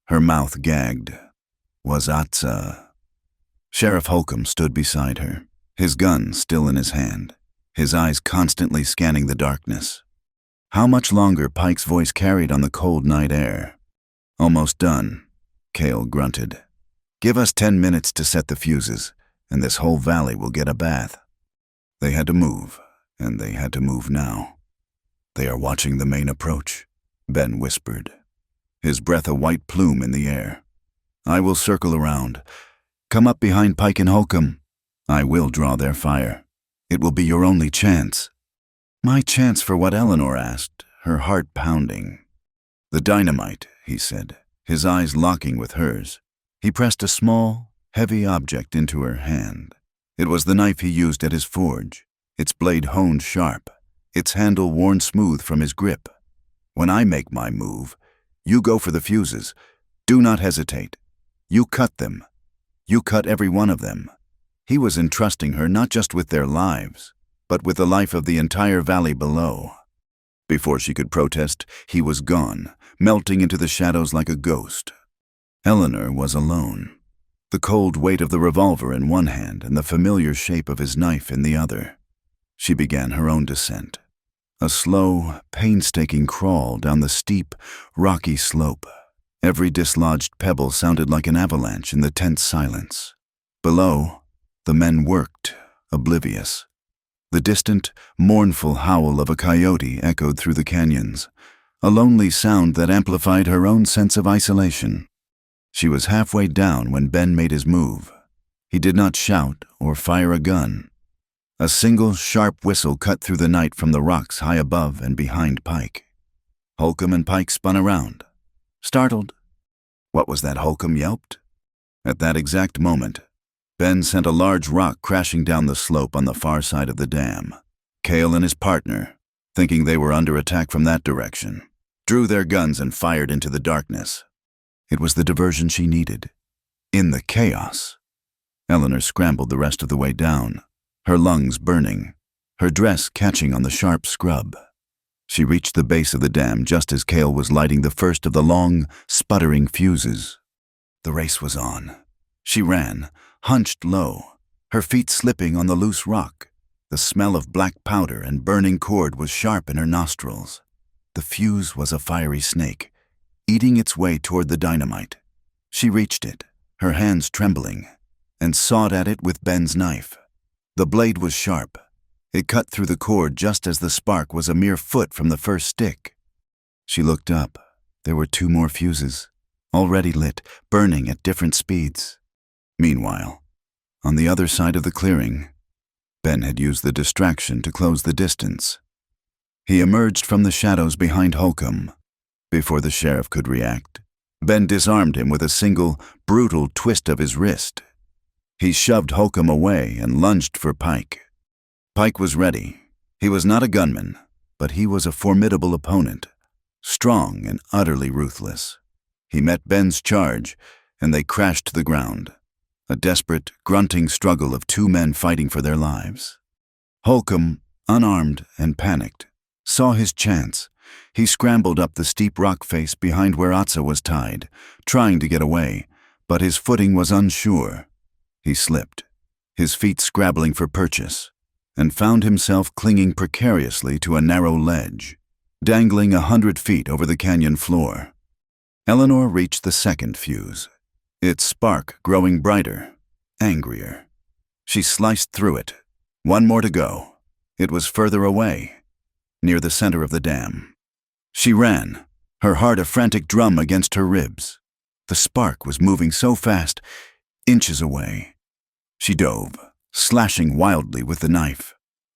Her mouth gagged. "Wazatza." Sheriff Holcomb stood beside her, his gun still in his hand, his eyes constantly scanning the darkness. How much longer Pike's voice carried on the cold night air. "Almost done," Cale grunted. "Give us 10 minutes to set the fuses, and this whole valley will get a bath." They had to move, and they had to move now. "They are watching the main approach," Ben whispered, his breath a white plume in the air. "I will circle around. Come up behind Pike and Holcomb. I will draw their fire. It will be your only chance." "My chance for what?" Eleanor asked, her heart pounding. "The dynamite," he said, his eyes locking with hers. He pressed a small, heavy object into her hand. It was the knife he used at his forge, its blade honed sharp, its handle worn smooth from his grip. "When I make my move, you go for the fuses. Do not hesitate. You cut them. You cut every one of them." He was entrusting her not just with their lives, but with the life of the entire valley below. Before she could protest, he was gone, melting into the shadows like a ghost. Eleanor was alone, the cold weight of the revolver in one hand and the familiar shape of his knife in the other. She began her own descent, a slow, painstaking crawl down the steep, rocky slope. Every dislodged pebble sounded like an avalanche in the tense silence. Below, the men worked, oblivious. The distant, mournful howl of a coyote echoed through the canyons, a lonely sound that amplified her own sense of isolation. She was halfway down when Ben made his move. He did not shout or fire a gun. A single, sharp whistle cut through the night from the rocks high above and behind Pike. Holcomb and Pike spun around, startled. "What was that?" Holcomb yelped. At that exact moment, Ben sent a large rock crashing down the slope on the far side of the dam. Cale and his partner, thinking they were under attack from that direction, drew their guns and fired into the darkness. It was the diversion she needed. In the chaos, Eleanor scrambled the rest of the way down, her lungs burning, her dress catching on the sharp scrub. She reached the base of the dam just as Cale was lighting the first of the long, sputtering fuses. The race was on. She ran, hunched low, her feet slipping on the loose rock. The smell of black powder and burning cord was sharp in her nostrils. The fuse was a fiery snake, eating its way toward the dynamite. She reached it, her hands trembling, and sawed at it with Ben's knife. The blade was sharp. It cut through the cord just as the spark was a mere foot from the first stick. She looked up. There were 2 more fuses, already lit, burning at different speeds. Meanwhile, on the other side of the clearing, Ben had used the distraction to close the distance. He emerged from the shadows behind Holcomb. Before the sheriff could react, Ben disarmed him with a single, brutal twist of his wrist. He shoved Holcomb away and lunged for Pike. Pike was ready. He was not a gunman, but he was a formidable opponent, strong and utterly ruthless. He met Ben's charge, and they crashed to the ground, a desperate, grunting struggle of 2 men fighting for their lives. Holcomb, unarmed and panicked, saw his chance. He scrambled up the steep rock face behind where Atsa was tied, trying to get away, but his footing was unsure. He slipped, his feet scrabbling for purchase, and found himself clinging precariously to a narrow ledge, dangling 100 feet over the canyon floor. Eleanor reached the second fuse, its spark growing brighter, angrier. She sliced through it. 1 more to go. It was further away, near the center of the dam. She ran, her heart a frantic drum against her ribs. The spark was moving so fast, inches away. She dove, slashing wildly with the knife.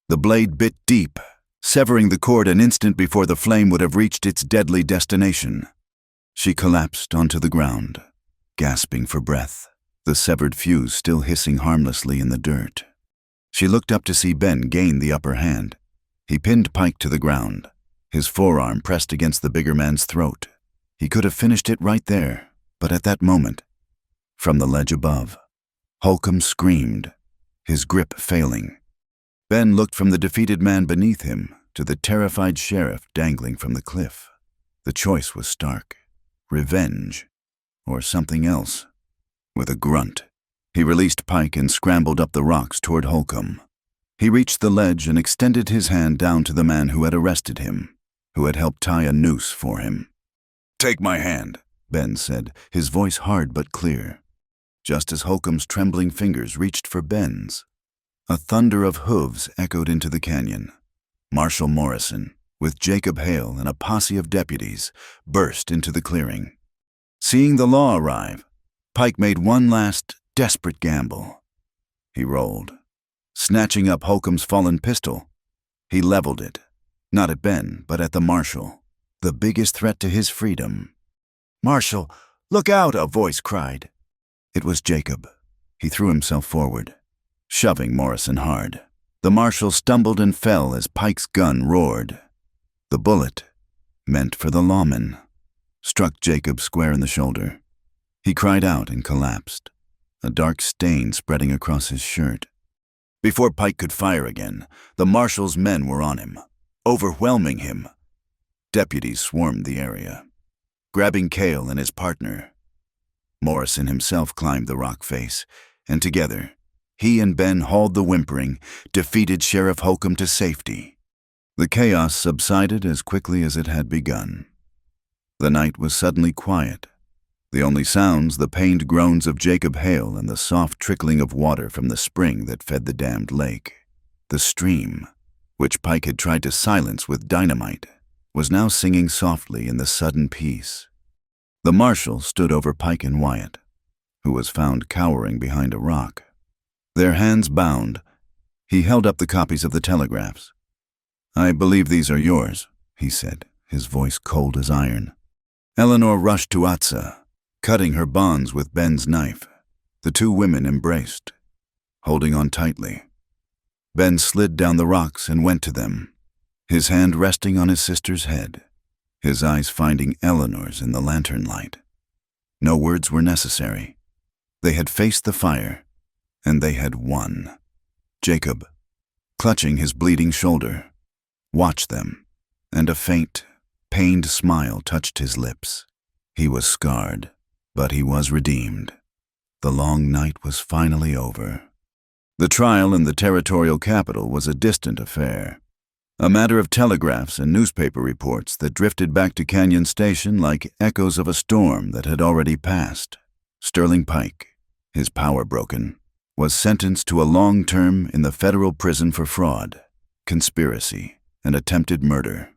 The blade bit deep, severing the cord an instant before the flame would have reached its deadly destination. She collapsed onto the ground, gasping for breath, the severed fuse still hissing harmlessly in the dirt. She looked up to see Ben gain the upper hand. He pinned Pike to the ground, his forearm pressed against the bigger man's throat. He could have finished it right there, but at that moment, from the ledge above, Holcomb screamed, his grip failing. Ben looked from the defeated man beneath him to the terrified sheriff dangling from the cliff. The choice was stark: revenge or something else. With a grunt, he released Pike and scrambled up the rocks toward Holcomb. He reached the ledge and extended his hand down to the man who had arrested him, who had helped tie a noose for him. "Take my hand," Ben said, his voice hard but clear. Just as Holcomb's trembling fingers reached for Ben's, a thunder of hooves echoed into the canyon. Marshal Morrison, with Jacob Hale and a posse of deputies, burst into the clearing. Seeing the law arrive, Pike made one last, desperate gamble. He rolled. Snatching up Holcomb's fallen pistol, he leveled it, not at Ben, but at the marshal, the biggest threat to his freedom. "Marshal, look out!" a voice cried. It was Jacob. He threw himself forward, shoving Morrison hard. The marshal stumbled and fell as Pike's gun roared. The bullet, meant for the lawman, struck Jacob square in the shoulder. He cried out and collapsed, a dark stain spreading across his shirt. Before Pike could fire again, the marshal's men were on him, overwhelming him. Deputies swarmed the area, grabbing Cale and his partner. Morrison himself climbed the rock face, and together, he and Ben hauled the whimpering, defeated Sheriff Holcomb to safety. The chaos subsided as quickly as it had begun. The night was suddenly quiet. The only sounds, the pained groans of Jacob Hale and the soft trickling of water from the spring that fed the dammed lake. The stream, which Pike had tried to silence with dynamite, was now singing softly in the sudden peace. The marshal stood over Pike and Wyatt, who was found cowering behind a rock. Their hands bound, he held up the copies of the telegraphs. "I believe these are yours," he said, his voice cold as iron. Eleanor rushed to Atsa, cutting her bonds with Ben's knife. The 2 women embraced, holding on tightly. Ben slid down the rocks and went to them, his hand resting on his sister's head, his eyes finding Eleanor's in the lantern light. No words were necessary. They had faced the fire, and they had won. Jacob, clutching his bleeding shoulder, watched them, and a faint, pained smile touched his lips. He was scarred, But he was redeemed. The long night was finally over. The trial in the territorial capital was a distant affair, a matter of telegraphs and newspaper reports that drifted back to Canyon Station like echoes of a storm that had already passed. Sterling Pike, his power broken, was sentenced to a long term in the federal prison for fraud, conspiracy, and attempted murder.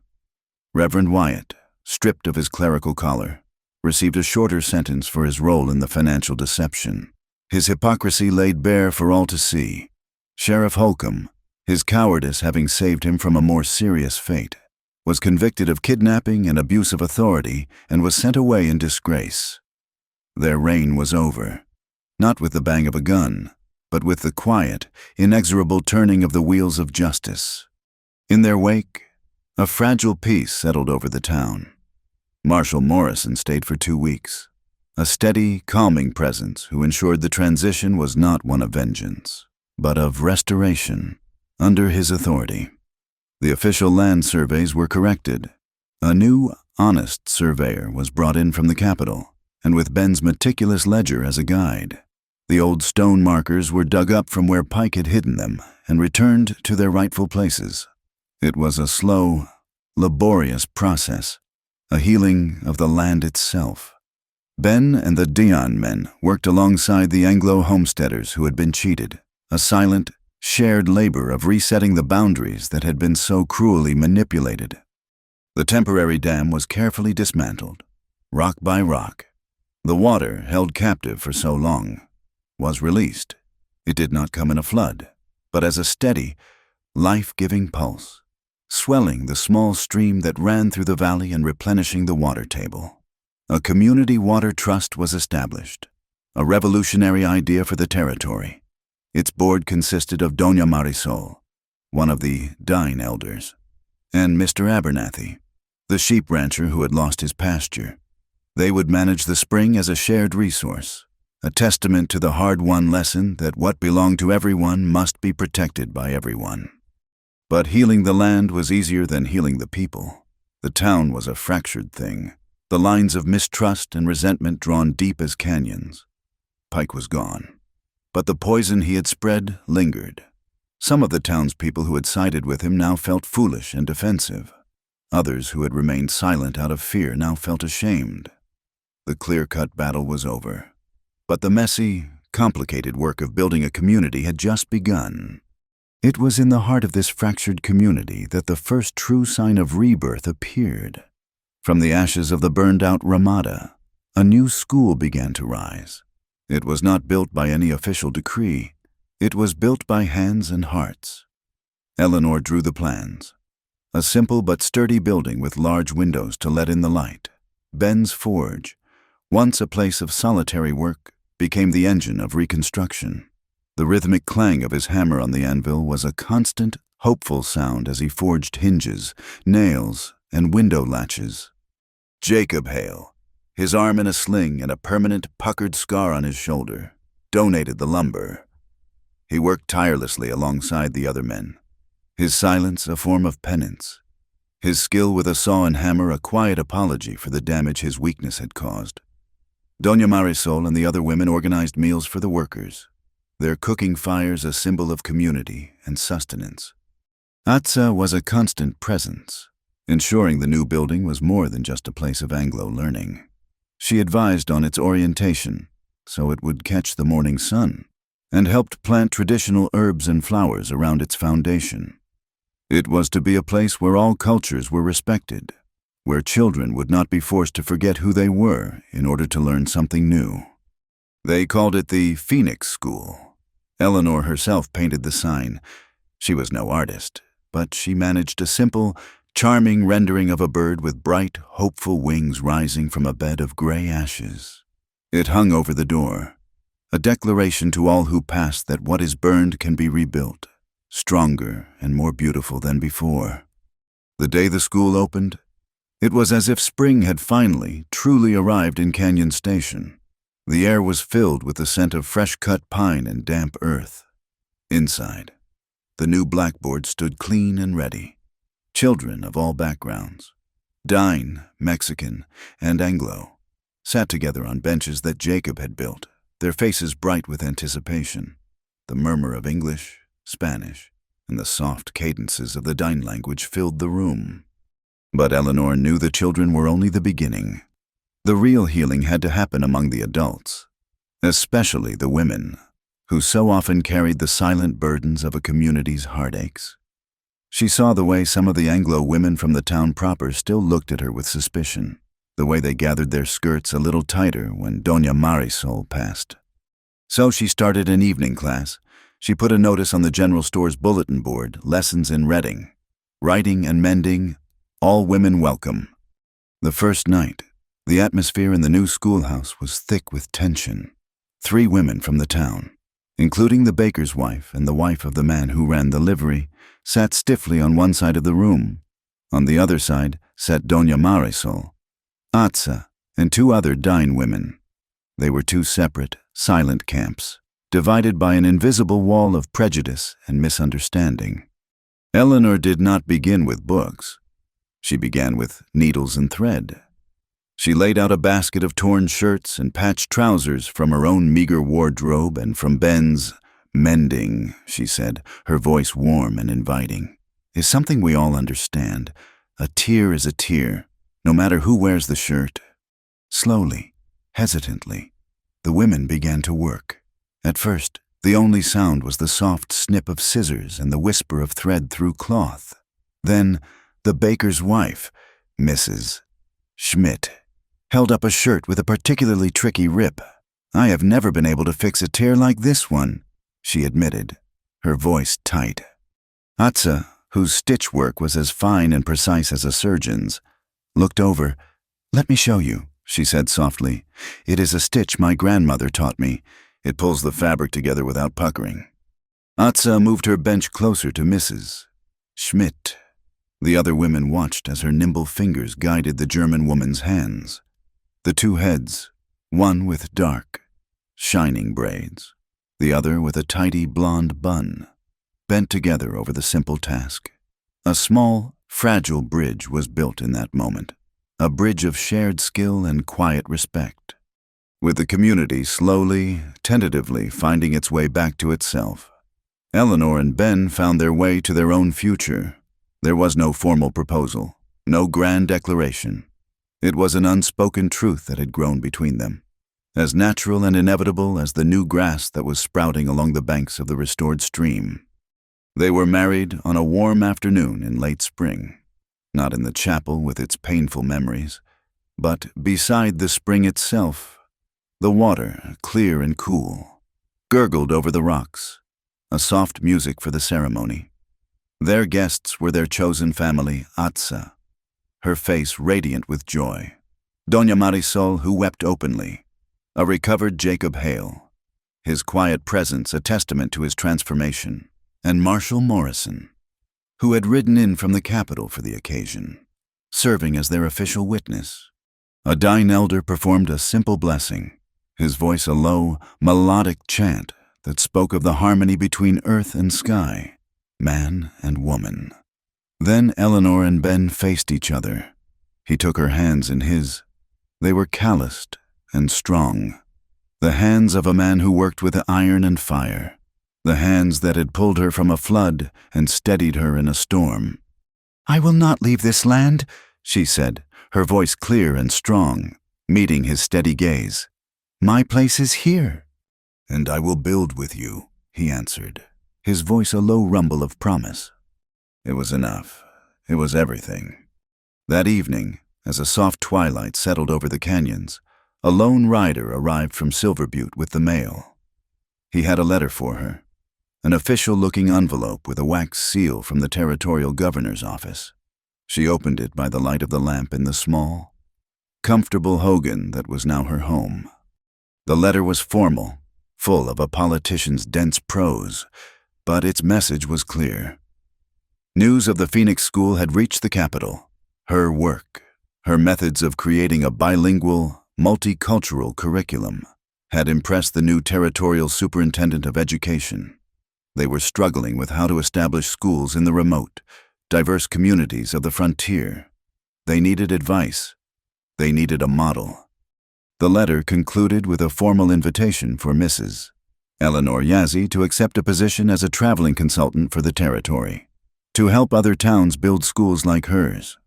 Reverend Wyatt, stripped of his clerical collar, received a shorter sentence for his role in the financial deception. His hypocrisy laid bare for all to see. Sheriff Holcomb, his cowardice having saved him from a more serious fate, was convicted of kidnapping and abuse of authority and was sent away in disgrace. Their reign was over, not with the bang of a gun, but with the quiet, inexorable turning of the wheels of justice. In their wake, a fragile peace settled over the town. Marshal Morrison stayed for 2 weeks, a steady, calming presence who ensured the transition was not one of vengeance, but of restoration under his authority. The official land surveys were corrected. A new, honest surveyor was brought in from the capital, and with Ben's meticulous ledger as a guide, the old stone markers were dug up from where Pike had hidden them and returned to their rightful places. It was a slow, laborious process, a healing of the land itself. Ben and the Dion men worked alongside the Anglo homesteaders who had been cheated, a silent, shared labor of resetting the boundaries that had been so cruelly manipulated. The temporary dam was carefully dismantled, rock by rock. The water, held captive for so long, was released. It did not come in a flood, but as a steady, life-giving pulse, swelling the small stream that ran through the valley and replenishing the water table. A community water trust was established, a revolutionary idea for the territory. Its board consisted of Doña Marisol, one of the Dine elders, and Mr. Abernathy, the sheep rancher who had lost his pasture. They would manage the spring as a shared resource, a testament to the hard-won lesson that what belonged to everyone must be protected by everyone. But healing the land was easier than healing the people. The town was a fractured thing, the lines of mistrust and resentment drawn deep as canyons. Pike was gone, but the poison he had spread lingered. Some of the townspeople who had sided with him now felt foolish and defensive. Others who had remained silent out of fear now felt ashamed. The clear-cut battle was over, but the messy, complicated work of building a community had just begun. It was in the heart of this fractured community that the first true sign of rebirth appeared. From the ashes of the burned-out Ramada, a new school began to rise. It was not built by any official decree. It was built by hands and hearts. Eleanor drew the plans. A simple but sturdy building with large windows to let in the light. Ben's forge, once a place of solitary work, became the engine of reconstruction. The rhythmic clang of his hammer on the anvil was a constant, hopeful sound as he forged hinges, nails, and window latches. Jacob Hale, his arm in a sling and a permanent puckered scar on his shoulder, donated the lumber. He worked tirelessly alongside the other men, his silence a form of penance, his skill with a saw and hammer a quiet apology for the damage his weakness had caused. Doña Marisol and the other women organized meals for the workers, their cooking fires a symbol of community and sustenance. Atza was a constant presence, ensuring the new building was more than just a place of Anglo learning. She advised on its orientation, so it would catch the morning sun, and helped plant traditional herbs and flowers around its foundation. It was to be a place where all cultures were respected, where children would not be forced to forget who they were in order to learn something new. They called it the Phoenix School. Eleanor herself painted the sign. She was no artist, but she managed a simple, charming rendering of a bird with bright, hopeful wings rising from a bed of gray ashes. It hung over the door, a declaration to all who passed that what is burned can be rebuilt, stronger and more beautiful than before. The day the school opened, it was as if spring had finally, truly arrived in Canyon Station. The air was filled with the scent of fresh-cut pine and damp earth. Inside, the new blackboard stood clean and ready. Children of all backgrounds, Dine, Mexican, and Anglo, sat together on benches that Jacob had built, their faces bright with anticipation. The murmur of English, Spanish, and the soft cadences of the Dine language filled the room. But Eleanor knew the children were only the beginning. The real healing had to happen among the adults, especially the women, who so often carried the silent burdens of a community's heartaches. She saw the way some of the Anglo women from the town proper still looked at her with suspicion, the way they gathered their skirts a little tighter when Doña Marisol passed. So she started an evening class. She put a notice on the general store's bulletin board, lessons in Reading, writing and mending, all women welcome. The first night, the atmosphere in the new schoolhouse was thick with tension. 3 women from the town, including the baker's wife and the wife of the man who ran the livery, sat stiffly on one side of the room. On the other side sat Doña Marisol, Atza, and 2 other Dine women. They were 2 separate, silent camps, divided by an invisible wall of prejudice and misunderstanding. Eleanor did not begin with books. She began with needles and thread. She laid out a basket of torn shirts and patched trousers from her own meager wardrobe and from Ben's. Mending, she said, her voice warm and inviting, is something we all understand. A tear is a tear, no matter who wears the shirt. Slowly, hesitantly, the women began to work. At first, the only sound was the soft snip of scissors and the whisper of thread through cloth. Then, the baker's wife, Mrs. Schmidt, held up a shirt with a particularly tricky rip. "I have never been able to fix a tear like this one," she admitted, her voice tight. Atza, whose stitch work was as fine and precise as a surgeon's, looked over. "Let me show you," she said softly. "It is a stitch my grandmother taught me. It pulls the fabric together without puckering." Atza moved her bench closer to Mrs. Schmidt. The other women watched as her nimble fingers guided the German woman's hands. The 2 heads, one with dark, shining braids, the other with a tidy blonde bun, bent together over the simple task. A small, fragile bridge was built in that moment, a bridge of shared skill and quiet respect, with the community slowly, tentatively finding its way back to itself. Eleanor and Ben found their way to their own future. There was no formal proposal, no grand declaration. It was an unspoken truth that had grown between them, as natural and inevitable as the new grass that was sprouting along the banks of the restored stream. They were married on a warm afternoon in late spring, not in the chapel with its painful memories, but beside the spring itself. The water, clear and cool, gurgled over the rocks, a soft music for the ceremony. Their guests were their chosen family, Atza, her face radiant with joy, Doña Marisol, who wept openly, a recovered Jacob Hale, his quiet presence a testament to his transformation, and Marshall Morrison, who had ridden in from the capital for the occasion, serving as their official witness. A Dine elder performed a simple blessing, his voice a low, melodic chant that spoke of the harmony between earth and sky, man and woman. Then Eleanor and Ben faced each other. He took her hands in his. They were calloused and strong, the hands of a man who worked with iron and fire, the hands that had pulled her from a flood and steadied her in a storm. "I will not leave this land," she said, her voice clear and strong, meeting his steady gaze. "My place is here." "And I will build with you," he answered, his voice a low rumble of promise. It was enough. It was everything. That evening, as a soft twilight settled over the canyons, a lone rider arrived from Silver Butte with the mail. He had a letter for her, an official-looking envelope with a wax seal from the territorial governor's office. She opened it by the light of the lamp in the small, comfortable hogan that was now her home. The letter was formal, full of a politician's dense prose, but its message was clear. News of the Phoenix School had reached the capital. Her work, her methods of creating a bilingual, multicultural curriculum, had impressed the new territorial superintendent of education. They were struggling with how to establish schools in the remote, diverse communities of the frontier. They needed advice. They needed a model. The letter concluded with a formal invitation for Mrs. Eleanor Yazzie to accept a position as a traveling consultant for the territory, to help other towns build schools like hers.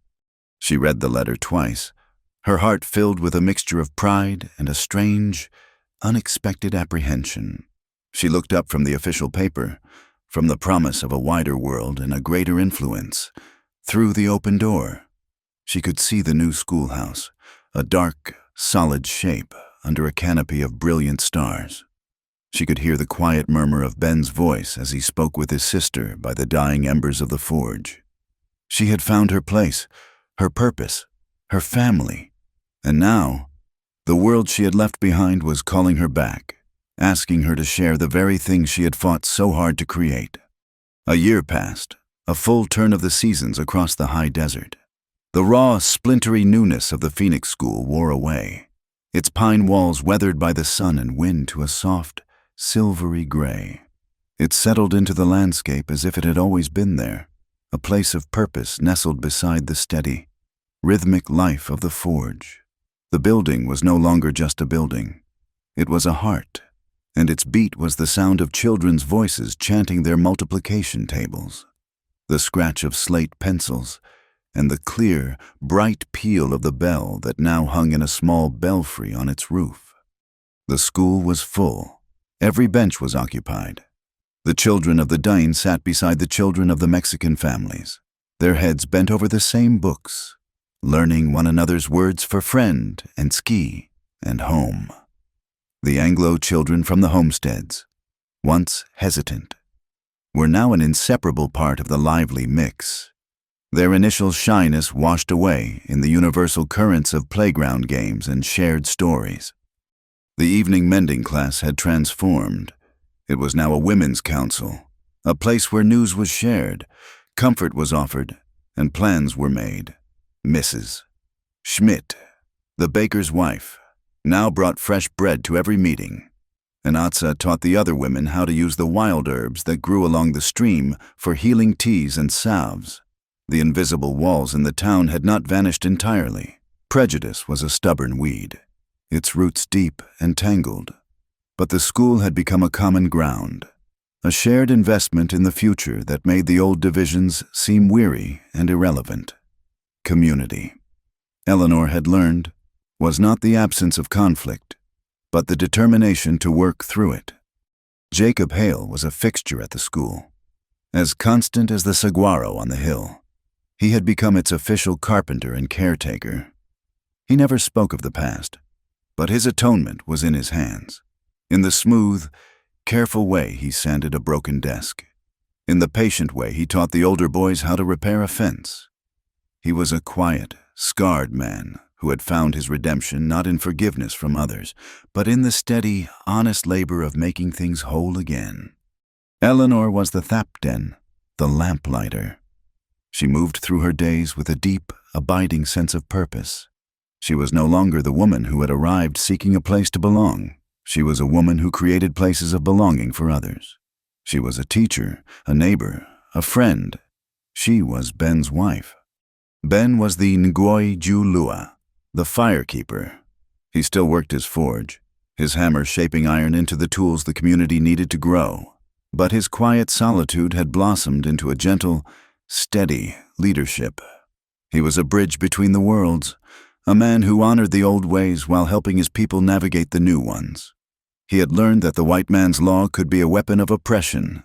She read the letter twice, her heart filled with a mixture of pride and a strange, unexpected apprehension. She looked up from the official paper, from the promise of a wider world and a greater influence. Through the open door, she could see the new schoolhouse, a dark, solid shape under a canopy of brilliant stars. She could hear the quiet murmur of Ben's voice as he spoke with his sister by the dying embers of the forge. She had found her place, her purpose, her family, and now, the world she had left behind was calling her back, asking her to share the very things she had fought so hard to create. A year passed, a full turn of the seasons across the high desert. The raw, splintery newness of the Phoenix School wore away, its pine walls weathered by the sun and wind to a soft, silvery gray. It settled into the landscape as if it had always been there, a place of purpose nestled beside the steady, rhythmic life of the forge. The building was no longer just a building. It was a heart, and its beat was the sound of children's voices chanting their multiplication tables, the scratch of slate pencils, and the clear, bright peal of the bell that now hung in a small belfry on its roof. The school was full. Every bench was occupied. The children of the Dine sat beside the children of the Mexican families, their heads bent over the same books, learning one another's words for friend and ski and home. The Anglo children from the homesteads, once hesitant, were now an inseparable part of the lively mix, their initial shyness washed away in the universal currents of playground games and shared stories. The evening mending class had transformed. It was now a women's council, a place where news was shared, comfort was offered, and plans were made. Mrs. Schmidt, the baker's wife, now brought fresh bread to every meeting, and Atza taught the other women how to use the wild herbs that grew along the stream for healing teas and salves. The invisible walls in the town had not vanished entirely. Prejudice was a stubborn weed, its roots deep and tangled. But the school had become a common ground, a shared investment in the future that made the old divisions seem weary and irrelevant. Community, Eleanor had learned, was not the absence of conflict, but the determination to work through it. Jacob Hale was a fixture at the school, as constant as the saguaro on the hill. He had become its official carpenter and caretaker. He never spoke of the past, but his atonement was in his hands. In the smooth, careful way he sanded a broken desk. In the patient way he taught the older boys how to repair a fence. He was a quiet, scarred man who had found his redemption not in forgiveness from others, but in the steady, honest labor of making things whole again. Eleanor was the thapden, the lamplighter. She moved through her days with a deep, abiding sense of purpose. She was no longer the woman who had arrived seeking a place to belong. She was a woman who created places of belonging for others. She was a teacher, a neighbor, a friend. She was Ben's wife. Ben was the Ngoi Julua, the firekeeper. He still worked his forge, his hammer shaping iron into the tools the community needed to grow. But his quiet solitude had blossomed into a gentle, steady leadership. He was a bridge between the worlds, a man who honored the old ways while helping his people navigate the new ones. He had learned that the white man's law could be a weapon of oppression,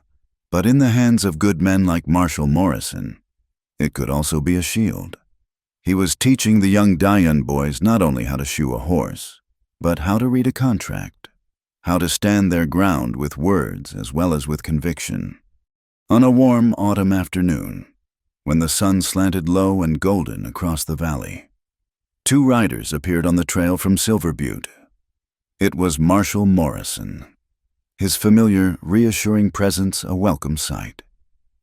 but in the hands of good men like Marshall Morrison, it could also be a shield. He was teaching the young Dayan boys not only how to shoe a horse, but how to read a contract, how to stand their ground with words as well as with conviction. On a warm autumn afternoon, when the sun slanted low and golden across the valley, two riders appeared on the trail from Silver Butte. It was Marshall Morrison, his familiar, reassuring presence a welcome sight.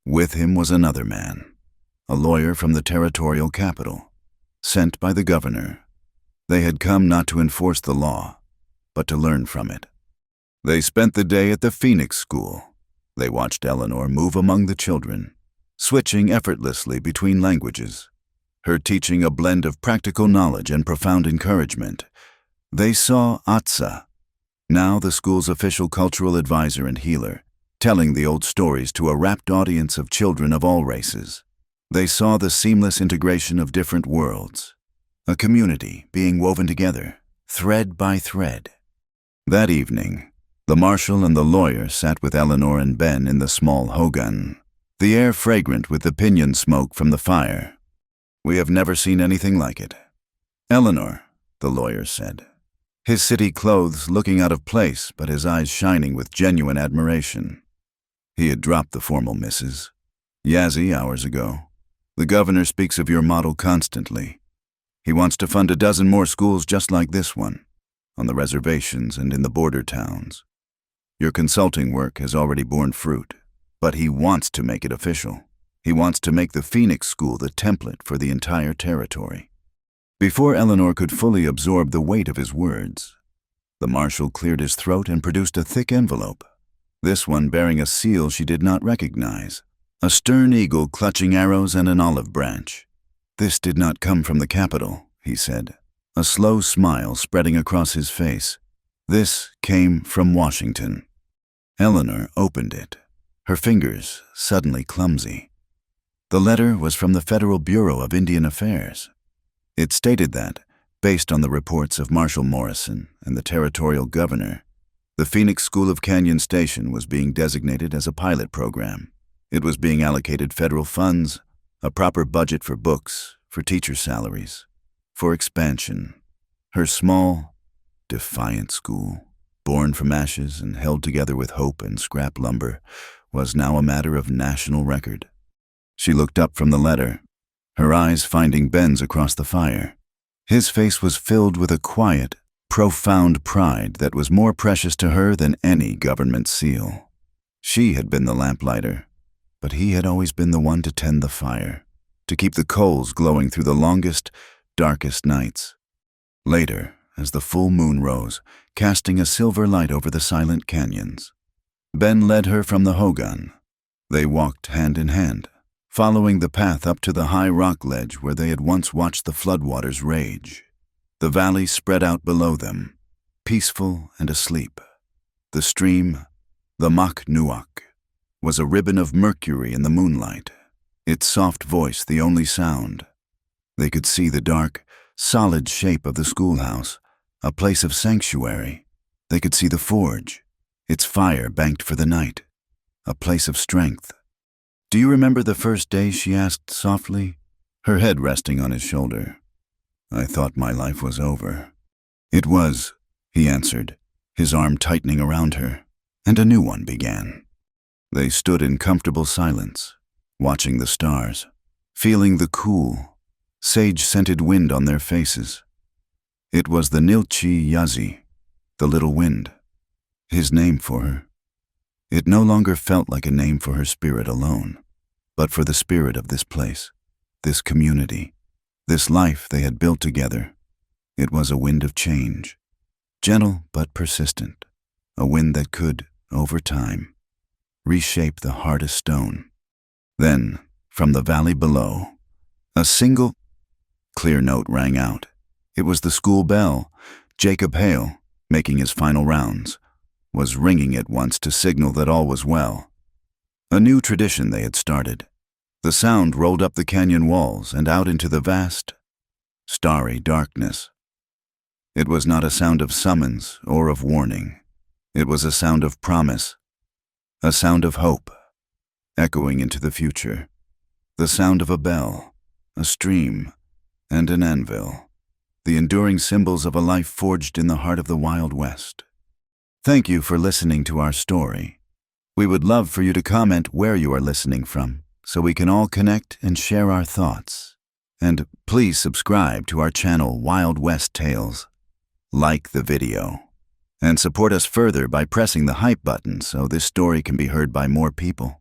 With him was another man, a lawyer from the territorial capital, sent by the governor. They had come not to enforce the law, but to learn from it. They spent the day at the Phoenix School. They watched Eleanor move among the children, switching effortlessly between languages, her teaching a blend of practical knowledge and profound encouragement. They saw Atsa, now the school's official cultural advisor and healer, telling the old stories to a rapt audience of children of all races. They saw the seamless integration of different worlds, a community being woven together, thread by thread. That evening, the marshal and the lawyer sat with Eleanor and Ben in the small hogan, the air fragrant with the pinyon smoke from the fire. "We have never seen anything like it." "Eleanor," the lawyer said, his city clothes looking out of place but his eyes shining with genuine admiration. He had dropped the formal Mrs. Yazzie hours ago. "The governor speaks of your model constantly. He wants to fund a dozen more schools just like this one, on the reservations and in the border towns. Your consulting work has already borne fruit, but he wants to make it official. He wants to make the Phoenix School the template for the entire territory." Before Eleanor could fully absorb the weight of his words, the marshal cleared his throat and produced a thick envelope, this one bearing a seal she did not recognize, a stern eagle clutching arrows and an olive branch. "This did not come from the capital," he said, a slow smile spreading across his face. "This came from Washington." Eleanor opened it, her fingers suddenly clumsy. The letter was from the Federal Bureau of Indian Affairs. It stated that, based on the reports of Marshal Morrison and the territorial governor, the Phoenix School of Canyon Station was being designated as a pilot program. It was being allocated federal funds, a proper budget for books, for teacher salaries, for expansion. Her small, defiant school, born from ashes and held together with hope and scrap lumber, was now a matter of national record. She looked up from the letter, her eyes finding Ben's across the fire. His face was filled with a quiet, profound pride that was more precious to her than any government seal. She had been the lamplighter, but he had always been the one to tend the fire, to keep the coals glowing through the longest, darkest nights. Later, as the full moon rose, casting a silver light over the silent canyons, Ben led her from the hogan. They walked hand in hand, following the path up to the high rock ledge where they had once watched the floodwaters rage. The valley spread out below them, peaceful and asleep. The stream, the Maknuak, was a ribbon of mercury in the moonlight, its soft voice the only sound. They could see the dark, solid shape of the schoolhouse, a place of sanctuary. They could see the forge, its fire banked for the night, a place of strength. "Do you remember the first day?" she asked softly, her head resting on his shoulder. "I thought my life was over." "It was," he answered, his arm tightening around her, and a new one began. They stood in comfortable silence, watching the stars, feeling the cool, sage-scented wind on their faces. It was the Nilchi Yazzie, the little wind, his name for her. It no longer felt like a name for her spirit alone, but for the spirit of this place, this community, this life they had built together. It was a wind of change, gentle but persistent, a wind that could, over time, reshape the hardest stone. Then, from the valley below, a single, clear note rang out. It was the school bell. Jacob Hale, making his final rounds, was ringing it once to signal that all was well. A new tradition they had started. The sound rolled up the canyon walls and out into the vast, starry darkness. It was not a sound of summons or of warning. It was a sound of promise, a sound of hope, echoing into the future. The sound of a bell, a stream, and an anvil, the enduring symbols of a life forged in the heart of the Wild West. Thank you for listening to our story. We would love for you to comment where you are listening from, so we can all connect and share our thoughts. And please subscribe to our channel Wild West Tales. Like the video, and support us further by pressing the hype button so this story can be heard by more people.